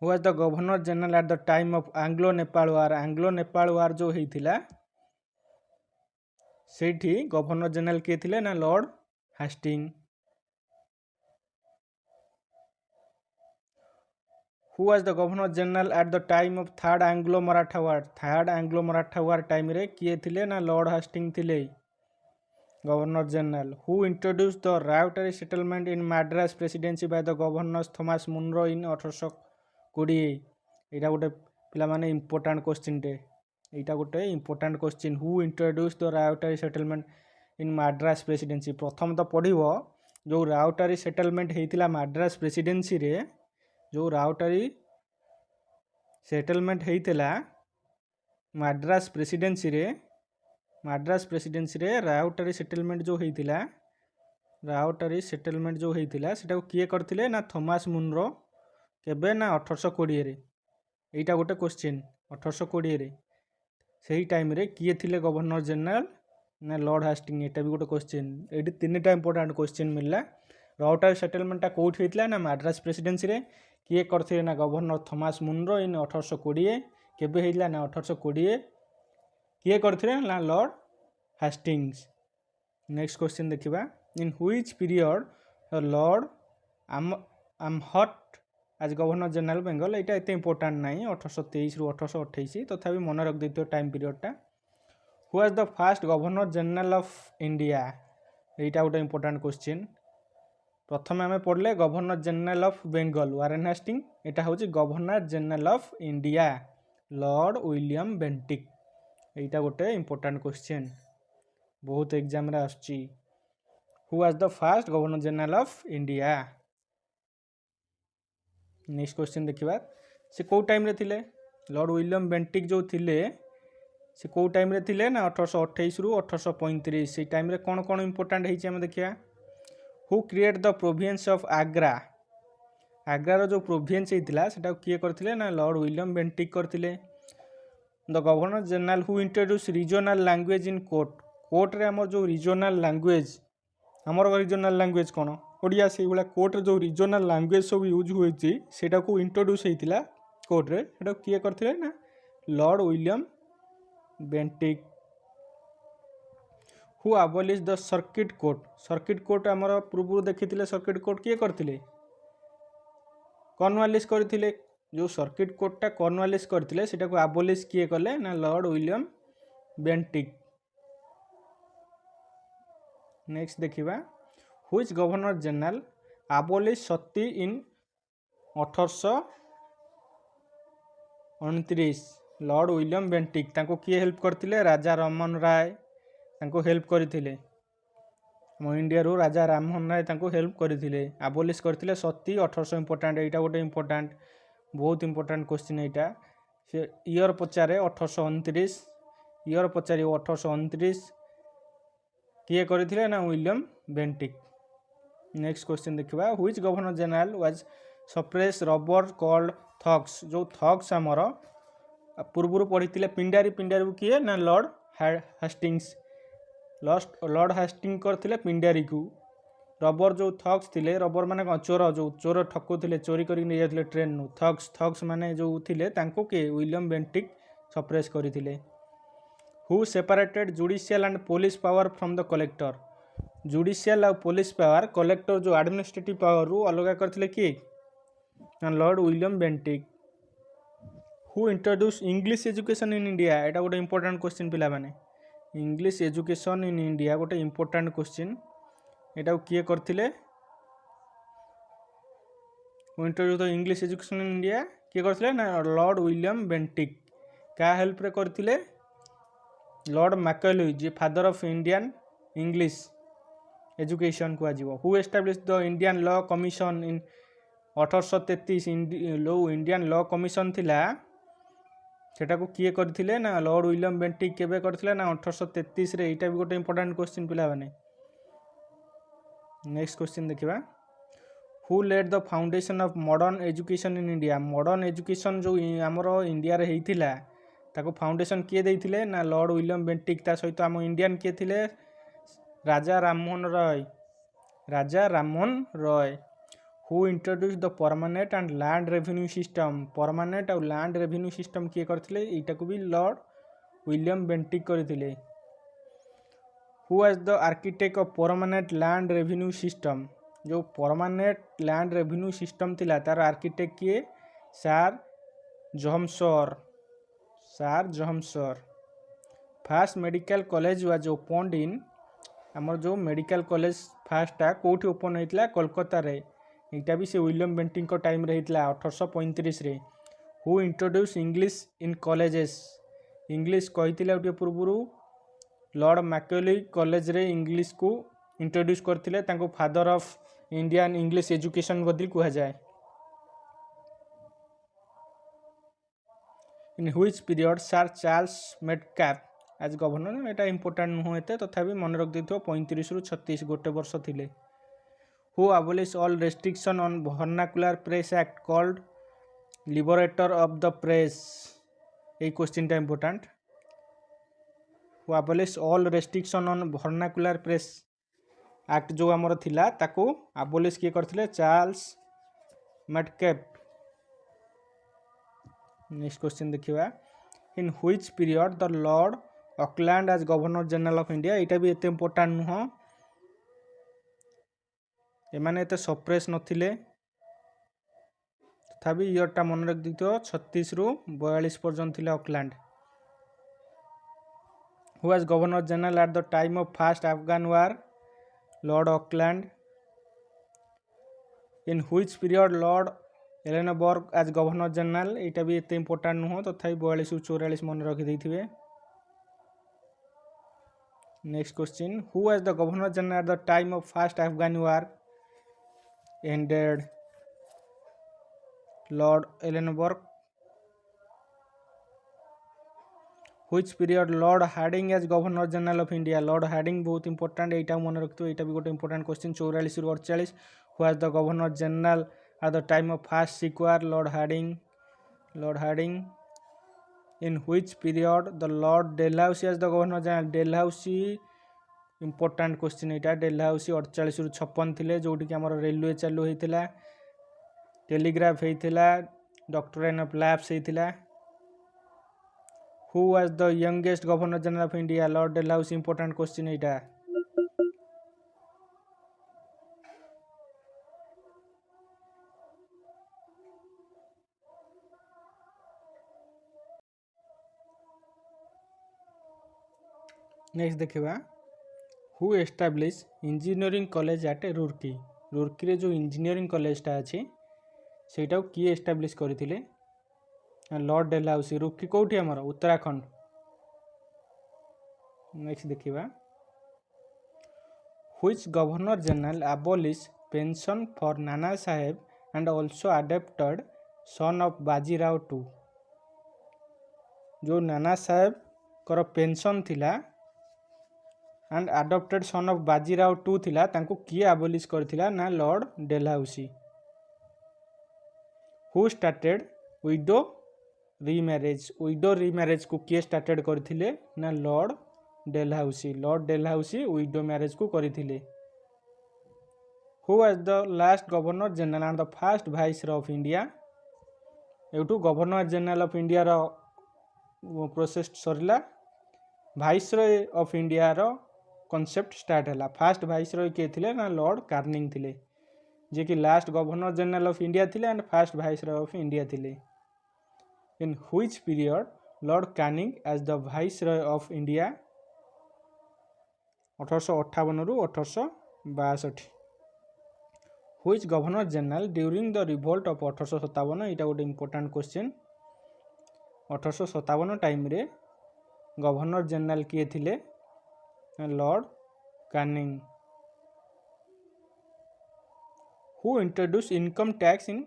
Who was the governor general at the time of Anglo Nepal war. Anglo Nepal war जो होइथिला सेठी गवर्नर जनरल के थिले ना lord Hastings. Who was the governor general at the time of third Anglo Maratha war. Third Anglo Maratha war time रे किए थिले ना लॉर्ड हास्टिंग थिले governor general. Who introduce the ryotwari settlement in Madras presidency by the governor Thomas Munro इन 1820। एटा गोटे पिला माने important question टे। एटा गोटे important question who introduce the ryotwari settlement in Madras presidency. प्रथम तो पढ़िबो जो राउटारी सेटलमेंट होता मद्रास प्रेसिडेंसी रे, जो राउटारी सेटलमेंट होता मद्रास प्रेसिडेंसी रे, राउटारी सेटलमेंट जो होता, राउटारी सेटलमेंट जो होता सेटा किए करथिले ना थॉमस मुनरो केबे ना 1820 रे। एटा गोटे क्वेश्चन 1820 रे सही टाइम रे किए थिले गवर्नर जनरल ना लॉर्ड हास्टिंग। एटा भी गोटे क्वेश्चन, एटी तीनटा इंपोर्टेंट क्वेश्चन मिलला। राउटारी सेटलमेंटटा कोठी होइतला ना मद्रास प्रेसिडेंसी रे, किए करथिले ना गवर्नर थॉमस मुनरो इन 1820, केबे होइतला ना 1820, किए करथिले ना लॉर्ड हास्टिंग्स। नेक्स्ट क्वेश्चन देखिबा, इन व्हिच पीरियड लॉर्ड आमहट आज गवर्नर जनरल बेंगल। एटा एते इंपोर्टेंट नहीं 1823 रु 1828, तथापि मन रख देथियो टाइम पीरियडटा। Who was the first governor general of India, एटा गोटे इंपोर्टेंट क्वेश्चन। प्रथम आम पढ़ले governor general of Bengal Warren Hastings, एटा होची governor general of India lord William Bentinck. एटा गोटे इंपोर्टेंट क्वेश्चन, बहुत एग्जाम रे आछी। Who was the first governor general of India. Next question देखिबा, से को टाइम रे थिले लॉर्ड विलियम बेंटिक जो थिले से को टाइम रे थिले ना 1828 रु 1835। से टाइम रे कोन कोन इंपोर्टेंट हेछि हम देखिया। Who create the province of Agra, Agra रो जो प्रोविंस हेतिला सेटा किए करथिले ना लॉर्ड विलियम बेंटिक करथिले। The governor general who introduce regional language in court, court रे हमर जो रीजनल लैंग्वेज, हमर रीजनल लैंग्वेज कोन ओडिया, से भाया कोर्ट रे जो रीजनल लैंग्वेज सब यूज होइछि सेटा को इंट्रोड्यूस हेतिला कोर्ट रे, सेटा किए करथिले ना Lord William Bentinck. Who abolish the circuit court, circuit court हमर पूर्व देखिथिले सर्किट कोर्ट किए करथिले कॉर्नवालिस करथिले। जो सर्किट कोर्टटा कॉर्नवालिस करथिले सेटा को अबॉलिश किए कले ना लॉर्ड विलियम बेंटिक। नेक्स्ट देखिबा, which governor general abolish Sati in 1829, Lord William Bentinck. तांको किए हेल्प करथिले राजा राममोहन राय, तांको हेल्प करथिले मो इंडिया रो राजा राममोहन राय तांको हेल्प करथिले, अबॉलिश करथिले सती 1800। इंपोर्टेंट, एटा गोटे इंपोर्टेंट बहुत इंपोर्टेंट क्वेश्चन। एटा से ईयर पचारे 1829, ईयर पचारे 1829 किए करथिले ना विलियम बेंटिक। नेक्स्ट क्वेश्चन देखिबा, which governor general was suppress rubber called thugs, जो थग्स हमर पूर्व पढ़ी पिंडारी, पिंडारी किए ना लॉर्ड हास्टिंग्स, लॉर्ड हास्टिंग करथिले पिंडारी को। रबर जो थग्स थिले, रबर माने चोर, जो चोर ठकुथिले चोरी करी नै जाथिले ट्रेन नु, थग्स, थग्स माने जो थिले तांको के विलियम बेंटिक सप्रेस करिथिले। Who separated judicial and police power from the collector, judicial और पुलिस पावर कलेक्टर जो एडमिनिस्ट्रेटिव पावर रु अलग करथिले कि Lord William Bentinck. Who introduce English education in India, एटा गोटे इंपोर्टेंट क्वेश्चन पिला माने, इंग्लिश एजुकेशन इन इंडिया गोटे इंपोर्टेंट क्वेश्चन। एटा किए करथिले introduce the English education in India किए करथिले ना लॉर्ड विलियम बेंटिक। का हेल्प रे करथिले लॉर्ड मैकेले, जे father of Indian English education को आजिवो। Who establish the Indian law commission in 1833, Indian law commission थिला सेटा को किए करथिले ना लॉर्ड विलियम बेंटिक केबे करथिले ना 1833 रे। एटा भी गोटे इंपोर्टेंट क्वेश्चन पिला माने। नेक्स्ट क्वेश्चन देखिबा, who lead the foundation of modern education in India, modern education जो हमरो इंडिया रे हेइथिला ताको फाउंडेशन किए देइथिले ना लॉर्ड विलियम बेंटिक। ता सहित हम इंडियन किए थिले Raja Rammohan Roy, Raja Rammohan Roy. Who introduce the permanent and land revenue system, permanent और लैंड रेवेन्यू सिस्टम किए करथिले, एटा को भी लॉर्ड विलियम बेंटिक करथिले। Who was the architect of permanent land revenue system, जो परमानेंट लैंड रेवेन्यू सिस्टम थिला तार आर्किटेक्ट किए सर जॉहम्सर, सर जॉहम्सर। First medical college was opened in, हमर जो मेडिकल कॉलेज फर्स्टा कोठी ओपन होइतला कोलकाता रे, एटा भी से विलियम बेंटिक को टाइम रे होइतला 1835 रे। Who introduce English in colleges, English कहितिला उटे पूर्वरु लॉर्ड मैकेले कॉलेज रे इंग्लिश को इंट्रोड्यूस करथिले तांको father of Indian English education बदली कहा जाए। In which period sir Charles Metcalfe as governor, एटा इंपोर्टेंट नुह एते तथापि मन रख देथियो 35 रु 36 गोटे वर्ष थिले। Who abolish all restriction on vernacular press act called liberator of the press, ए क्वेश्चन टा important. Who abolish all restriction on vernacular press act जो आमर थिला ताको अबोलिश किए करथिले चार्ल्स मेटकैफ। नेक्स्ट क्वेश्चन देखिबा, in which period the Lord Auckland as governor general of India, एटा भी एते इंपोर्टेंट नुह, एमाने एते सप्रेस नथिले तथापि इयरटा मन रख दिथियो 36 रु 42 पर्यंत थिले Auckland. Who as governor general at the time of first Afghan war, Lord Auckland. In which period Lord Ellenborough as governor general, एटा भी एते इंपोर्टेंट नुह तथापि 42 रु 44 मन रखि देथिबे। Next question, who as the governor general at the time of first Afghan war ended, Lord Ellenborough. Which period Lord Hardinge as governor general of India, Lord Hardinge बहुत इंपोर्टेंट, एटा मन रखतो, एटा भी गोटे इंपोर्टेंट क्वेश्चन 44 रु 48। Who as the governor general at the time of first Sikh war, Lord Hardinge, Lord Hardinge. In which period the Lord Dalhousie as the governor general, Dalhousie important question एटा, Dalhousie 48 रु 56 थिले, जोटी कि हमर railway चालू हेतिला, telegraph हेतिला, doctrine of lapse हेतिला। Who was the youngest governor general of India, Lord Dalhousie, important question एटा। नेक्स्ट देखिबा, who establish engineering college eight Roorkee, Roorkee रे जो इंजीनियरिंग कॉलेजटा अच्छी सेटा किए एस्टाब्लिश करथिले, लॉर्ड डेलहाउसी। रुड़की कोठी हमर उत्तराखंड। नेक्स्ट देखिबा, which governor general abolish pension for Nana Sahib and also adopted son of Bajirao two, जो नाना साहेब कर पेंशन थिला and adopted son of Bajirao two थिला, तांको किए अबॉलिश करथिला ना Lord Dalhousie. Who started widow remarriage, widow remarriage को किए स्टार्टेड करथिले ना Lord Dalhousie, Lord Dalhousie widow marriage को करथिले। Who was the last governor general and the first viceroy of India, एटू गवर्नर जनरल ऑफ इंडिया रो process सरला, viceroy of India रो कॉन्सेप्ट स्टार्ट हैला। फर्स्ट वाइसरॉय के थिले ना लॉर्ड कार्निंग थिले, जे कि last governor general of India थिले and first viceroy of India थिले। In which period Lord Canning as the viceroy of India, 1858 रु 1862। Which governor general during the revolt of 1857, एटा गोटे इंपोर्टेंट क्वेश्चन। 1857 टाइम रे governor general किए थिले, Lord Canning. Who introduce income tax in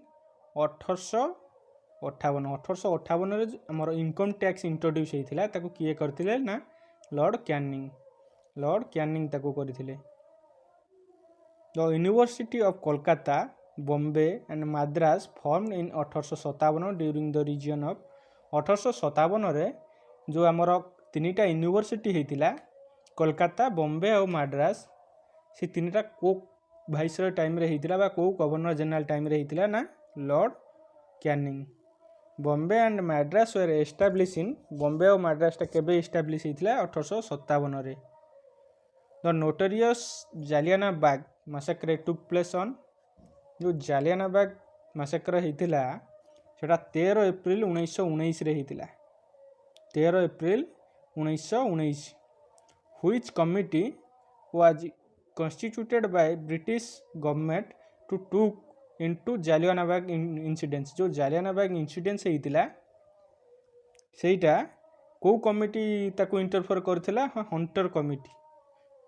1858, 1858 रे हमर income tax introduce हेतिला, ताको किए करथिले ना लॉर्ड कैनिंग, लॉर्ड कैनिंग ताको करथिले। The university of Kolkata, Bombay and Madras formed in 1857 during the reign of, 1857 रे जो हमर तीनटा यूनिवर्सिटी हेतिला कोलकाता, बॉम्बे और मद्रास, से तीनटा को वाइसरॉय टाइम रे हेतिला बा को गवर्नर जनरल टाइम रे हेतिला ना Lord Canning. Bombay and Madras were establish in, Bombay और मद्रास टा केबे एस्टाब्लिश हेतिला 1857 रे। The notorious Jallianwala Bagh massacre took place on, जो जालियाना बाग मैसेकर हेतिला सेटा 13 एप्रिल 1919 रे हेतिला, 13 April 1919। Which committee was constituted by British government to took into Jallianwala Bagh incidents, जो जालियानाबाग इंसिडेंट्स हेतिला सेटा को कमिटी ताको इंटरफेयर करथिला, Hunter committee,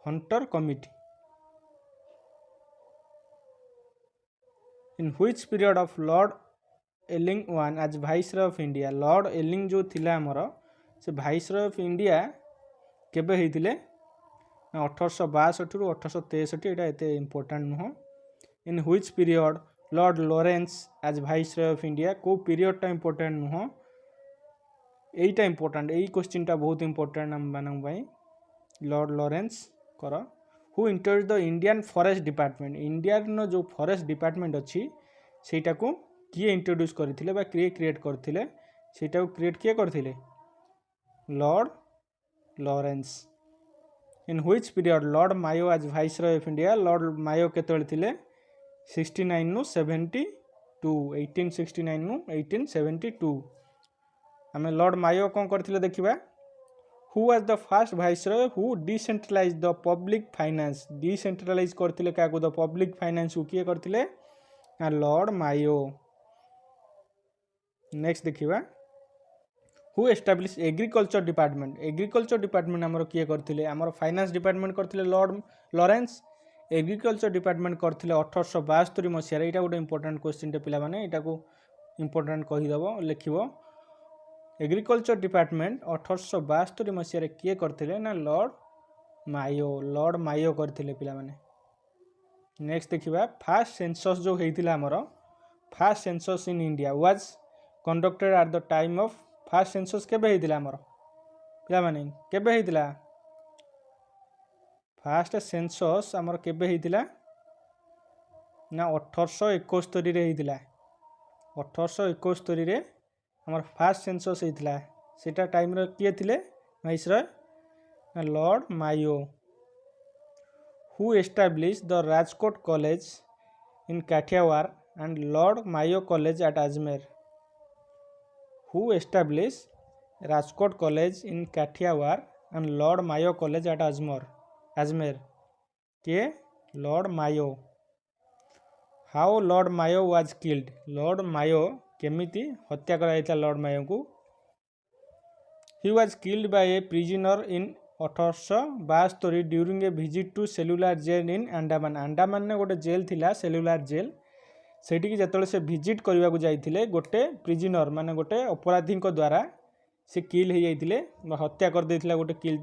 Hunter committee. In which period of Lord एलिंग one as viceroy of India. Lord एलिंग जो थिला हमर से वाइसरॉय ऑफ इंडिया केबे हेतिले 1862 रु 1863। एटा एते इंपोर्टेंट नुह। In which period Lord Lawrence as viceroy of India. को पीरियड टा इंपोर्टेंट नुह, एटा इंपोर्टेंट। एई क्वेश्चन टा बहुत इंपोर्टेंट हम मानन भाई। लॉर्ड लॉरेंस कर who introduce the Indian forest department. India नो जो फॉरेस्ट डिपार्टमेंट अच्छी सेटा को किए इंट्रोड्यूस करथिले बा किए क्रिएट करथिले, सेटा को क्रिएट किए करथिले Lord Lawrence. In which period Lord Mayo as viceroy of India. Lord Mayo केतळे थिले 69 नु 72, 1869 नु 1872। आमे लॉर्ड मायो कोन करथिले देखिबा। Who was the first viceroy who decentralise the public finance. Decentralise करथिले काको द पब्लिक फाइनेंस को किए करथिले ना लॉर्ड मायो। नेक्स्ट देखिबा who establish agriculture department. Agriculture department आमर किए करथिले आमर फाइनेंस डिपार्टमेंट करथिले लॉर्ड लॉरेंस। एग्रीकल्चर डिपार्टमेंट करथिले 1872 मसिया। एटा गोटे इंपोर्टेंट क्वेश्चन टे पिला माने एटा को इंपोर्टेंट कहि दबो लिखिबो। एग्रीकल्चर डिपार्टमेंट 1872 मसिया रे किए करथिले ना लॉर्ड मायो। लॉर्ड मायो करथिले पिला माने। नेक्स्ट देखिबा फर्स्ट सेंसस जो हेतिला हमर first census in India was conducted at the time of. First census केबे हेतिला हमर पिला माने केबे हेतिला। फर्स्ट सेंसस हमर केबे हेतिला ना 1871 रे हेतिला। 1871 रे हमर फर्स्ट सेंसस हेतिला। सेटा टाइम रे किए थिले वाइसरॉय ना Lord Mayo. Who establish the Rajkot college in Kathiawar and Lord Mayo college at Ajmer. Who establish Rajkot college in Kathiawar and Lord Mayo college at Ajmer के Lord Mayo. How Lord Mayo was killed. Lord Mayo केमिति हत्या कराइता Lord Mayo को। He was killed by a prisoner in 1872 during a visit to cellular jail in Andaman. Andaman ने गोटे jail थिला cellular jail. सेठी जेतले से visit करबा को जाइथिले गोटे प्रिजनर माने गोटे अपराधी को द्वारा से किल हो जाइथिले बा हत्या कर देथिला गोटे किल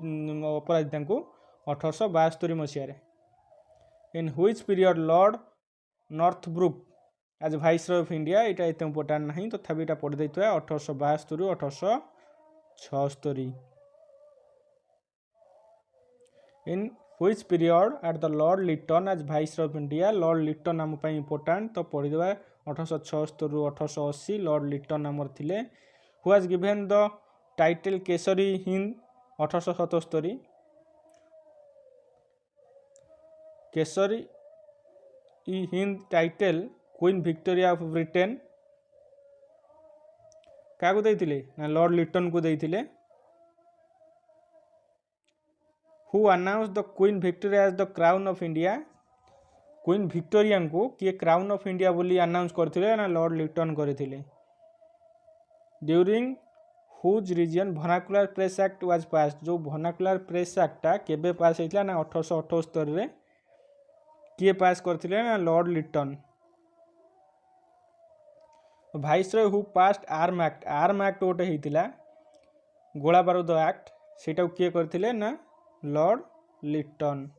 अपराधी तांको 1872 मसिया रे। In which period Lord Northbrook as viceroy of India. एटा एते इंपोर्टेंट नहीं तथापि एटा पढ़ दैथवा 1872 रु 1876। In which period at the Lord Lytton as viceroy of India. Lord Lytton नाम पई इंपोर्टेंट तो पढ़ी देबा 1876 रु 1880। लॉर्ड लिटन नाम थिले। Who was given the title केसरी हिंद 1877। केसरी हिंद title Queen Victoria of Britain क्या को देइथिले ना लॉर्ड लिटन को देइथिले। Who announce the Queen Victoria as the crown of India. Queen Victoria को किए क्राउन ऑफ इंडिया बोली अनाउंस करथिले ना लॉर्ड लिटन करथिले। During whose reign vernacular press act was passed. जो वर्नाकुलर प्रेस एक्ट केबे पास होइतला ना 1878 रे किए पास करथिले ना Lord Lytton. Viceroy who passed arm act. Arm act गोटे हेतिला गोला बारूद एक्ट सेटा किए करथिले ना Lord Lytton.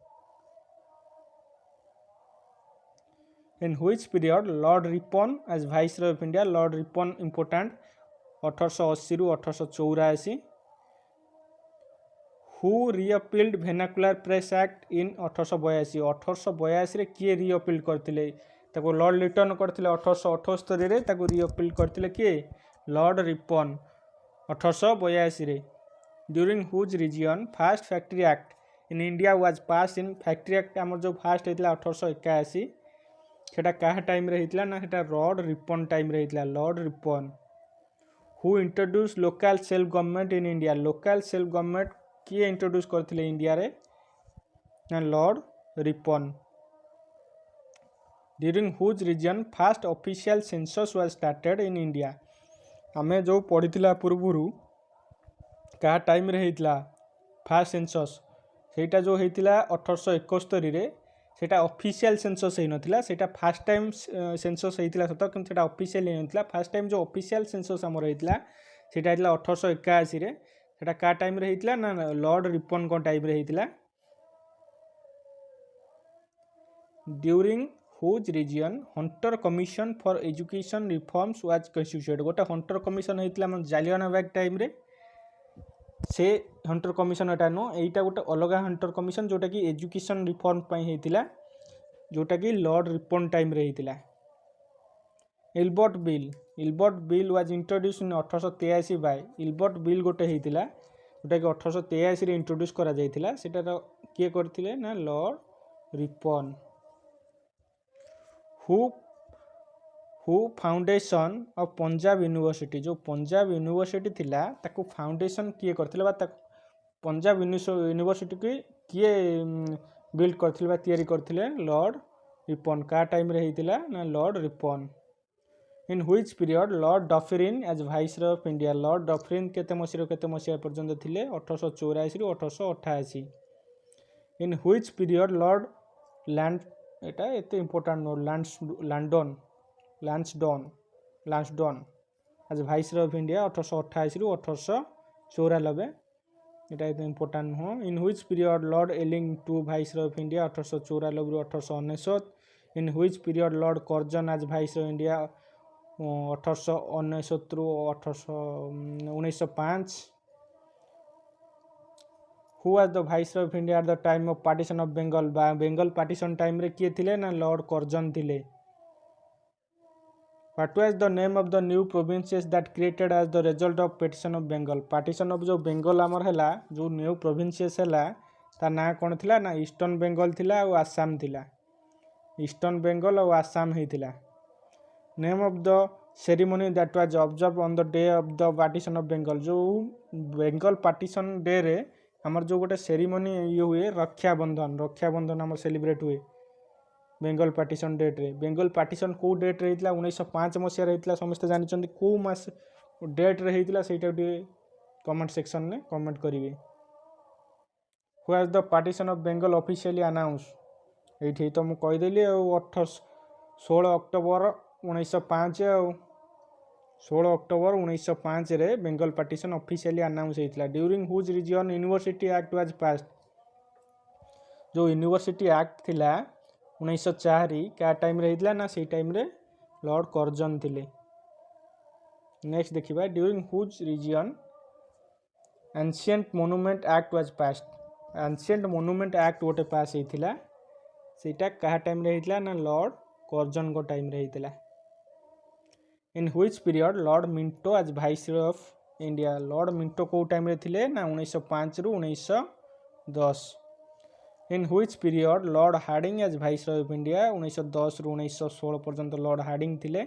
In which period Lord Ripon as viceroy of India. Lord Ripon important 1880 रु 1884। Who repealed vernacular press act in 1882। 1882 रे किए रिअपील्ड करथिले ताको लॉर्ड लिटन करथिले। 1878 रे ताको रिअपील्ड करथिले किए लॉर्ड रिपन 1882 रे। During whose reign first factory act in India was pass in. Factory act आमर जो फर्स्ट हेतिला 1881 सेटा कहा टाइम रे हेतिला ना सेटा लॉर्ड रिपन टाइम रे हेतिला Lord Ripon. Who introduce local self government in India. Local self government किए इंट्रोड्यूस करथिले इंडिया रे ना Lord Ripon. During whose reign first official census was started in India. आमे जो पढ़िथिला पूर्वरु क्या टाइम रे हेतिला फर्स्ट सेंसस सेटा जो हेतिला 1871 रे सेटा ऑफिशियल सेंसस होई नथिला सेटा फर्स्ट टाइम सेंसस होइतिला सत किंतु सेटा ऑफिशियल होई नथिला फर्स्ट टाइम जो ऑफिशियल सेंसस हमर होइतिला सेटा होइतिला 1881 रे सेटा का टाइम रे होइतिला ना लॉर्ड रिपन को टाइम रे होइतिला during whose reign Hunter commission for education reforms was constituted गोटे हंटर कमिशन होइतिला मन जालियाना बाग टाइम रे से हंटर कमिशन एटा नो एटा गोटे अलग हंटर कमिशन जोटा कि एजुकेशन रिफॉर्म पई हेतिला जोटा कि लॉर्ड रिपन टाइम रे हेतिला Ilbert bill was introduce in 1883 by Ilbert bill गोटे हेतिला जोटा कि 1883 रे इंट्रोड्यूस करा जायतिला सेटा किए करथिले ना Lord Ripon who foundation of Punjab university जो पंजाब यूनिवर्सिटी थिला ताकू फाउंडेशन किए करथिले बा पंजाब यूनिवर्सिटी की किए बिल्ड करथिले बा तैयारी करथिले लॉर्ड रिपन का टाइम रे हेतिला ना Lord Ripon in which period Lord Dufferin as viceroy of India Lord Dufferin केते मसिया पर्यंत थिले 1884 रु 1888 in which period Lord land एटा एते इंपोर्टेंट नो Lansdowne as viceroy of India 1888 रु 1894 एटा एते इंपोर्टेंट हो इन व्हिच पीरियड लॉर्ड एलिंग टू वाइसरॉय ऑफ इंडिया 1894 रु 1899 in which period Lord Curzon as viceroy India 1899 रु 1905 who was the viceroy of India at the time of partition of Bengal partition time रे किए थिले ना Lord Curzon थिले what was the name of the new provinces that created as the result of partition of Bengal partition of जो बेंगल आमर हैला जो new provinces हैला ता ना कोन थिला ना ईस्टर्न बेंगल थिला और आसाम थिला ईस्टर्न बेंगल और आसाम हेतिला name of the ceremony that was observe on the day of the partition of Bengal जो बेंगल पार्टीशन डे रे हमर जो गोटे सेरेमनी ये हुए रक्षाबंधन हमर सेलिब्रेट हुए बेंगल पार्टीशन डेट रे बेंगल पार्टीशन को डेट रे हितला 1905 मसिया रे हितला समस्त जानिचंदी को मास डेट रे हितला सेटा कमेंट सेक्शन ने कमेंट करिवे who was the partition of Bengal officially announce एठी तो मु कहि देली 16 अक्टोबर 1905 16 अक्टोबर 1905 रे बेंगल पार्टीशन ऑफिशियली अनाउंस हेतला during whose reign university act was passed जो यूनिवर्सिटी एक्ट थिला 1904 क्या टाइम रे हेतला ना से टाइम रे लॉर्ड कर्जन थिले नेक्स्ट देखिबा during whose reign ancient monument act was passed ancient monument act गोटे पास हेतिला सेटा कहा टाइम रे हेतला ना लॉर्ड कर्जन को टाइम रे हेतला in which period Lord Minto as viceroy of India Lord Minto को टाइम रे थिले ना 1905 रु 1910 in which period Lord Hardinge as viceroy of India 1910 रु 1916 पर्यंत लॉर्ड हार्डिंग थिले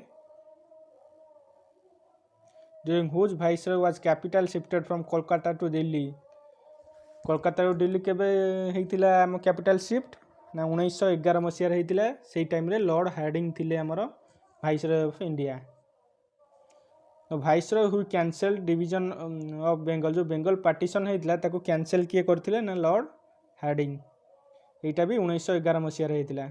during which viceroy was capital shifted from Kolkata to Delhi Kolkata रो दिल्ली केबे हेतिला हम कैपिटल शिफ्ट ना 1911 मसिया रे हेतिला सेही टाइम रे लॉर्ड हार्डिंग थिले हमर viceroy of India viceroy who cancel division of Bengal जो बेंगल पार्टीशन हेतिला ताको कैंसल किए करथिले ना लॉर्ड हार्डिंग एटा भी 1911 मसिया रे हेतिला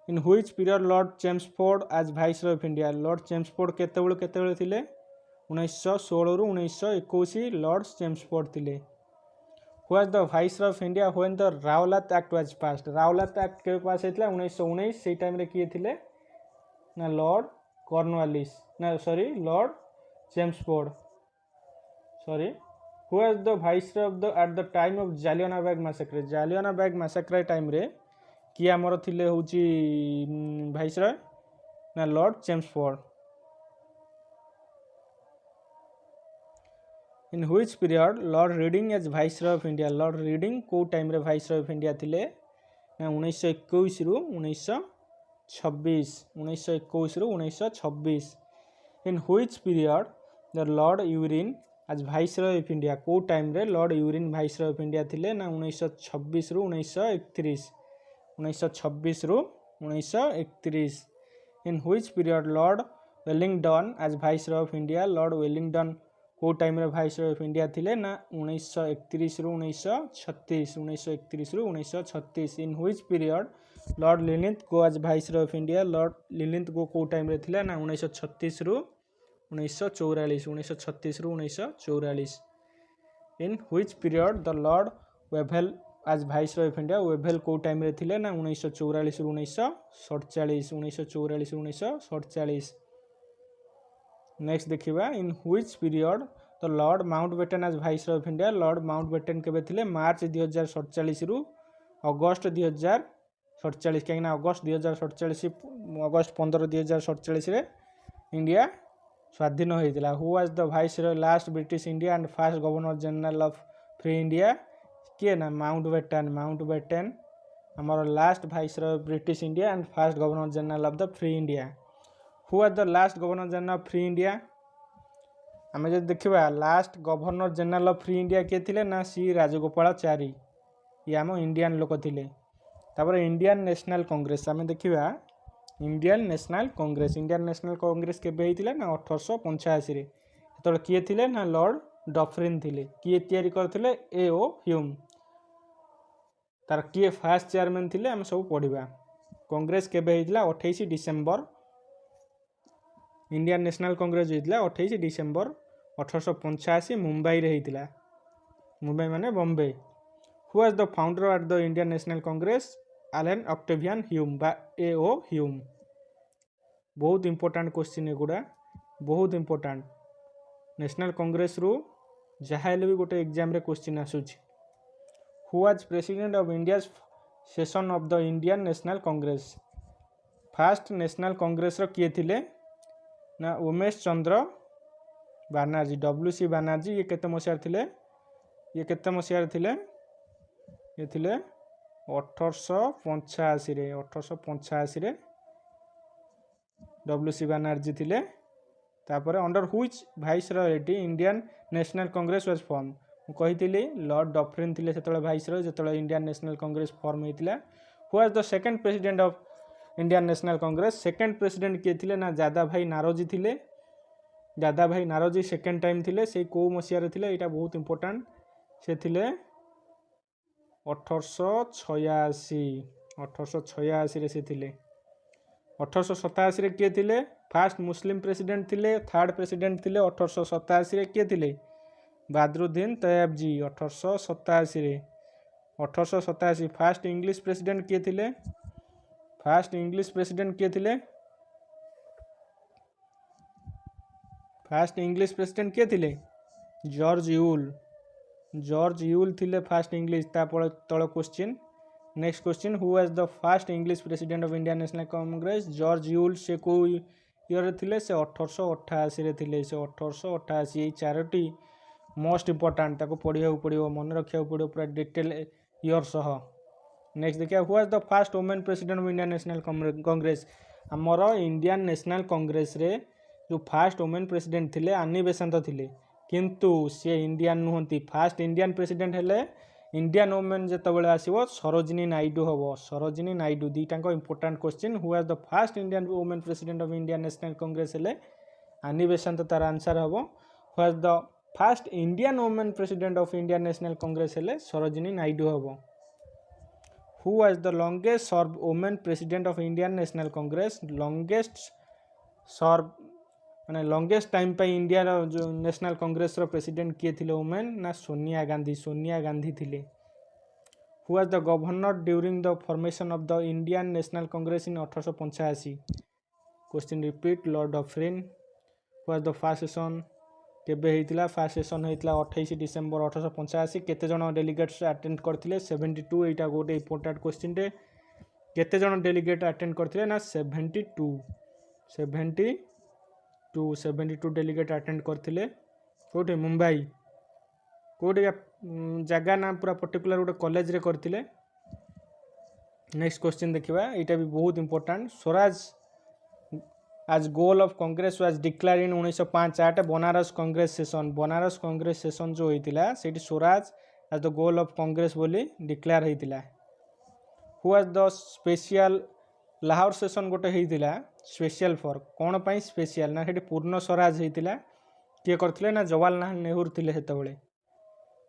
in which period Lord Chelmsford as viceroy of India Lord Chelmsford केतेबेले थिले 1916 रु 1921 लॉर्ड चेम्सफोर्ड थिले who was the viceroy of India when the Rowlatt act was passed Rowlatt act के पास हेतिला 1919 सेही टाइम रे किए थिले ना लॉर्ड कॉर्नवालिस ना sorry Lord Chelmsford sorry who was the viceroy of the at the time of Jallianwala Bagh massacre time रे कि हमर थिले होची वाइसरॉय ना Lord Chelmsford in which period Lord Reading as viceroy of India Lord Reading को time रे viceroy of India थिले ना 1921 रु 1926 1921 रु 1926 in which period the Lord Irwin as viceroy of India को टाइम रे Lord Irwin viceroy of India थिले ना 1926 रु 1931 1926 रु 1931 in which period Lord Wellington as viceroy of India Lord Wellington को टाइम रे वाइसरॉय ऑफ इंडिया थिले ना 1931 रु 1936 1931 रु 1936 in which period Lord Linlithgow as viceroy of India. Lord Linlithgow को टाइम रे थिला ना 1936 रु 1944 1936 रु 1944। In which period the Lord Wavell as viceroy of India. वेभेल को टाइम रे थिले ना 1944 रु 1947 1944 रु 1947। नेक्स्ट देखिबा in which period the Lord Mountbatten आज viceroy of India. Lord Mountbatten केबे थिले मार्च 2047 रु अगस्त 2047 कहीं अगस्त 2047 अगस्त 15 2047 रे इंडिया स्वाधीन होता। Who was the viceroy last British India and first governor general of free India. किए ना माउंटबेटन आमर last viceroy British India and first governor general of the free India. Who was the last governor general of free India. आम जो देखा last governor general of free India किए थे ना सी राजगोपालाचारी। ये आम इंडियन लोक थे। तापर इंडियन नेशनल कांग्रेस आम देखा इंडियन नेशनल कांग्रेस केबे होता ना 1885 जो किए थे ना लॉर्ड डफरिन थे। किए तैयारी करथिले ए ओ ह्यूम। तार किए फास्ट चेयरमैन थे आम सब पढ़ा। कांग्रेस केबे होता 28 डिसेम्बर। इंडियन नेशनल कांग्रेस होता 28 डिसेम्बर 1885 मुंबई रे होता। मुंबई माने Bombay. Who was the founder at the Indian National Congress. Allan Octavian Hume बा ए ओ ह्यूम। बहुत इंपोर्टेंट क्वेश्चन एगुड़ा बहुत इंपोर्टेंट। नेशनल कांग्रेस रु जहाँ भी गोटे एग्जाम रे क्वेश्चन आसूची। Who was president of India session of the Indian National Congress. First National Congress रो किए थिले ना उमेश चंद्र बनर्जी WC बनर्जी। ये केते मसियार थिले ये थिले 1885 रे 1885 रे WC बनर्जी थिले। तापर under which viceroyalty Indian National Congress was form. कही लॉर्ड डफरिन थिले सेतळे वाइसरॉय जेतळे इंडियन नेशनल कांग्रेस फॉर्म होइतिला। Who was the second president of Indian National Congress. Second president किए थिले ना दादा भाई नारोजी थिले। दादा भाई नारोजी सेकंड टाइम थिले। से को मसिया थिले एटा बहुत इंपोर्टेंट। से थिले 1886 रे से थिले। 1887 रे किए थिले फर्स्ट मुस्लिम प्रेसिडेंट थिले। थर्ड प्रेसिडेंट थिले 1887 रे किए थिले बदरुद्दीन तैयबजी 1887 रे। 1887 फर्स्ट इंग्लिश प्रेसिडेंट किए थिले। फर्स्ट इंग्लिश प्रेसिडेंट किए थे। फर्स्ट इंग्लिश प्रेसिडेंट किए थे जॉर्ज यूल थिले फर्स्ट इंग्लिश। तल question next question who was the first English president of Indian National Congress. George Yule से को ईयर थिले से 1888 रे थिले। से 1888 ये चारोटी मोस्ट इंपोर्टेंट ताको पढ़िया पड़ो मन रखा पड़ो पूरा डिटेल ईयर सह। नेक्स्ट देखिए who was the first women president of Indian National Congress. आमर इंडियन नेशनल कांग्रेस रे जो फर्स्ट वुमेन प्रेसिडेंट थिले आनी बेसांत थिले किंतु सी इंडियन नुहंती। फर्स्ट इंडियन प्रेसिडेंट हेले इंडियन वुमेन जेतबेले आसीबो सरोजिनी नायडू हबो। सरोजिनी नायडू दीटांको important question. Who was the first Indian women president of Indian National Congress हेले आनी बेसांत तार आंसर हबो। Who was the first Indian women president of Indian National Congress हेले सरोजिनी नायडू हबो। Who was the longest serve women president of Indian National Congress. Longest serve माने longest time पे India जो National Congress रो president किए थिले women ना सोनिया गांधी थिले। Who was the governor during the formation of the Indian National Congress in 1885। Question repeat Lord Dufferin. Who was the first session केबे हेतिला। फर्स्ट सेशन हेतिला 28 डिसेम्बर 1885। केते जण डेलीगेट्स अटेंड करथिले 72। एटा गोटे इंपोर्टेंट क्वेश्चन रे केते जण डेलीगेट अटेंड करथिले ना 72 डेलीगेट अटेंड करथिले। कोठे मुंबई कोठे जगह ना पूरा पर्टिकुलर गोटे कॉलेज रे करथिले। नेक्स्ट क्वेश्चन देखिबा एटा भी बहुत इंपोर्टेंट। स्वराज आज गोल of Congress was declare in 1905 Banaras Congress session जो होइतिला सेठी स्वराज आज द गोल ऑफ कांग्रेस बोली डिक्लेयर होइतिला। Who was the special Lahore session गोटे होइतिला स्पेशल फॉर कोन पई स्पेशल ना सेठी पूर्ण स्वराज होइतिला। किए करथिले ना जवाहरलाल नेहरू थिले हेतबेले।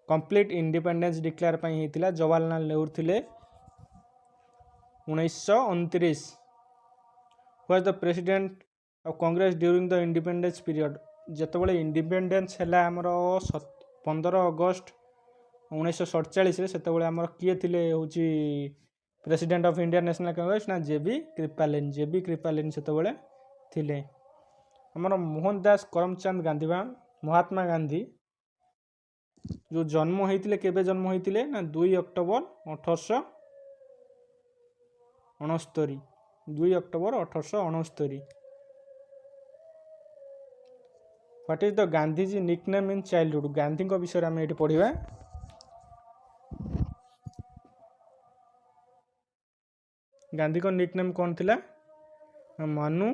कंप्लीट इंडिपेंडेंस डिक्लेयर पई होइतिला जवाहरलाल नेहरू थिले। 1929 was the president of Congress during the independence period ଯେତେବେଳେ ଇଣ୍ଡିପେଣ୍ଡେନ୍ସ ହେଲା ଆମର 15 ଅଗଷ୍ଟ 1947 ସେତେବେଳେ ଆମର କିଏ ଥିଲେ ହେଉଛି president of Indian national Congress ନା ଜେବି କ୍ରିପାଲିନ୍ ସେତେବେଳେ ଥିଲେ। ଆମର ମୋହନ ଦାସ କରମଚାନ୍ଦ ଗାନ୍ଧୀ ବା ମହାତ୍ମା ଗାନ୍ଧୀ ଯେଉଁ ଜନ୍ମ ହେଇଥିଲେ କେବେ ଜନ୍ମ ହେଇଥିଲେ ନା 2 October 1869 2 October 1869। What is the Gandhiji nickname in childhood? ଗାନ୍ଧୀଙ୍କ ବିଷୟରେ ଆମେ ଏଠି ପଢ଼ିବା। ଗାନ୍ଧୀଙ୍କ ନିକନେମ୍ କ'ଣ ଥିଲା? ମାନୁ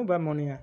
ବା ମଣିଆ।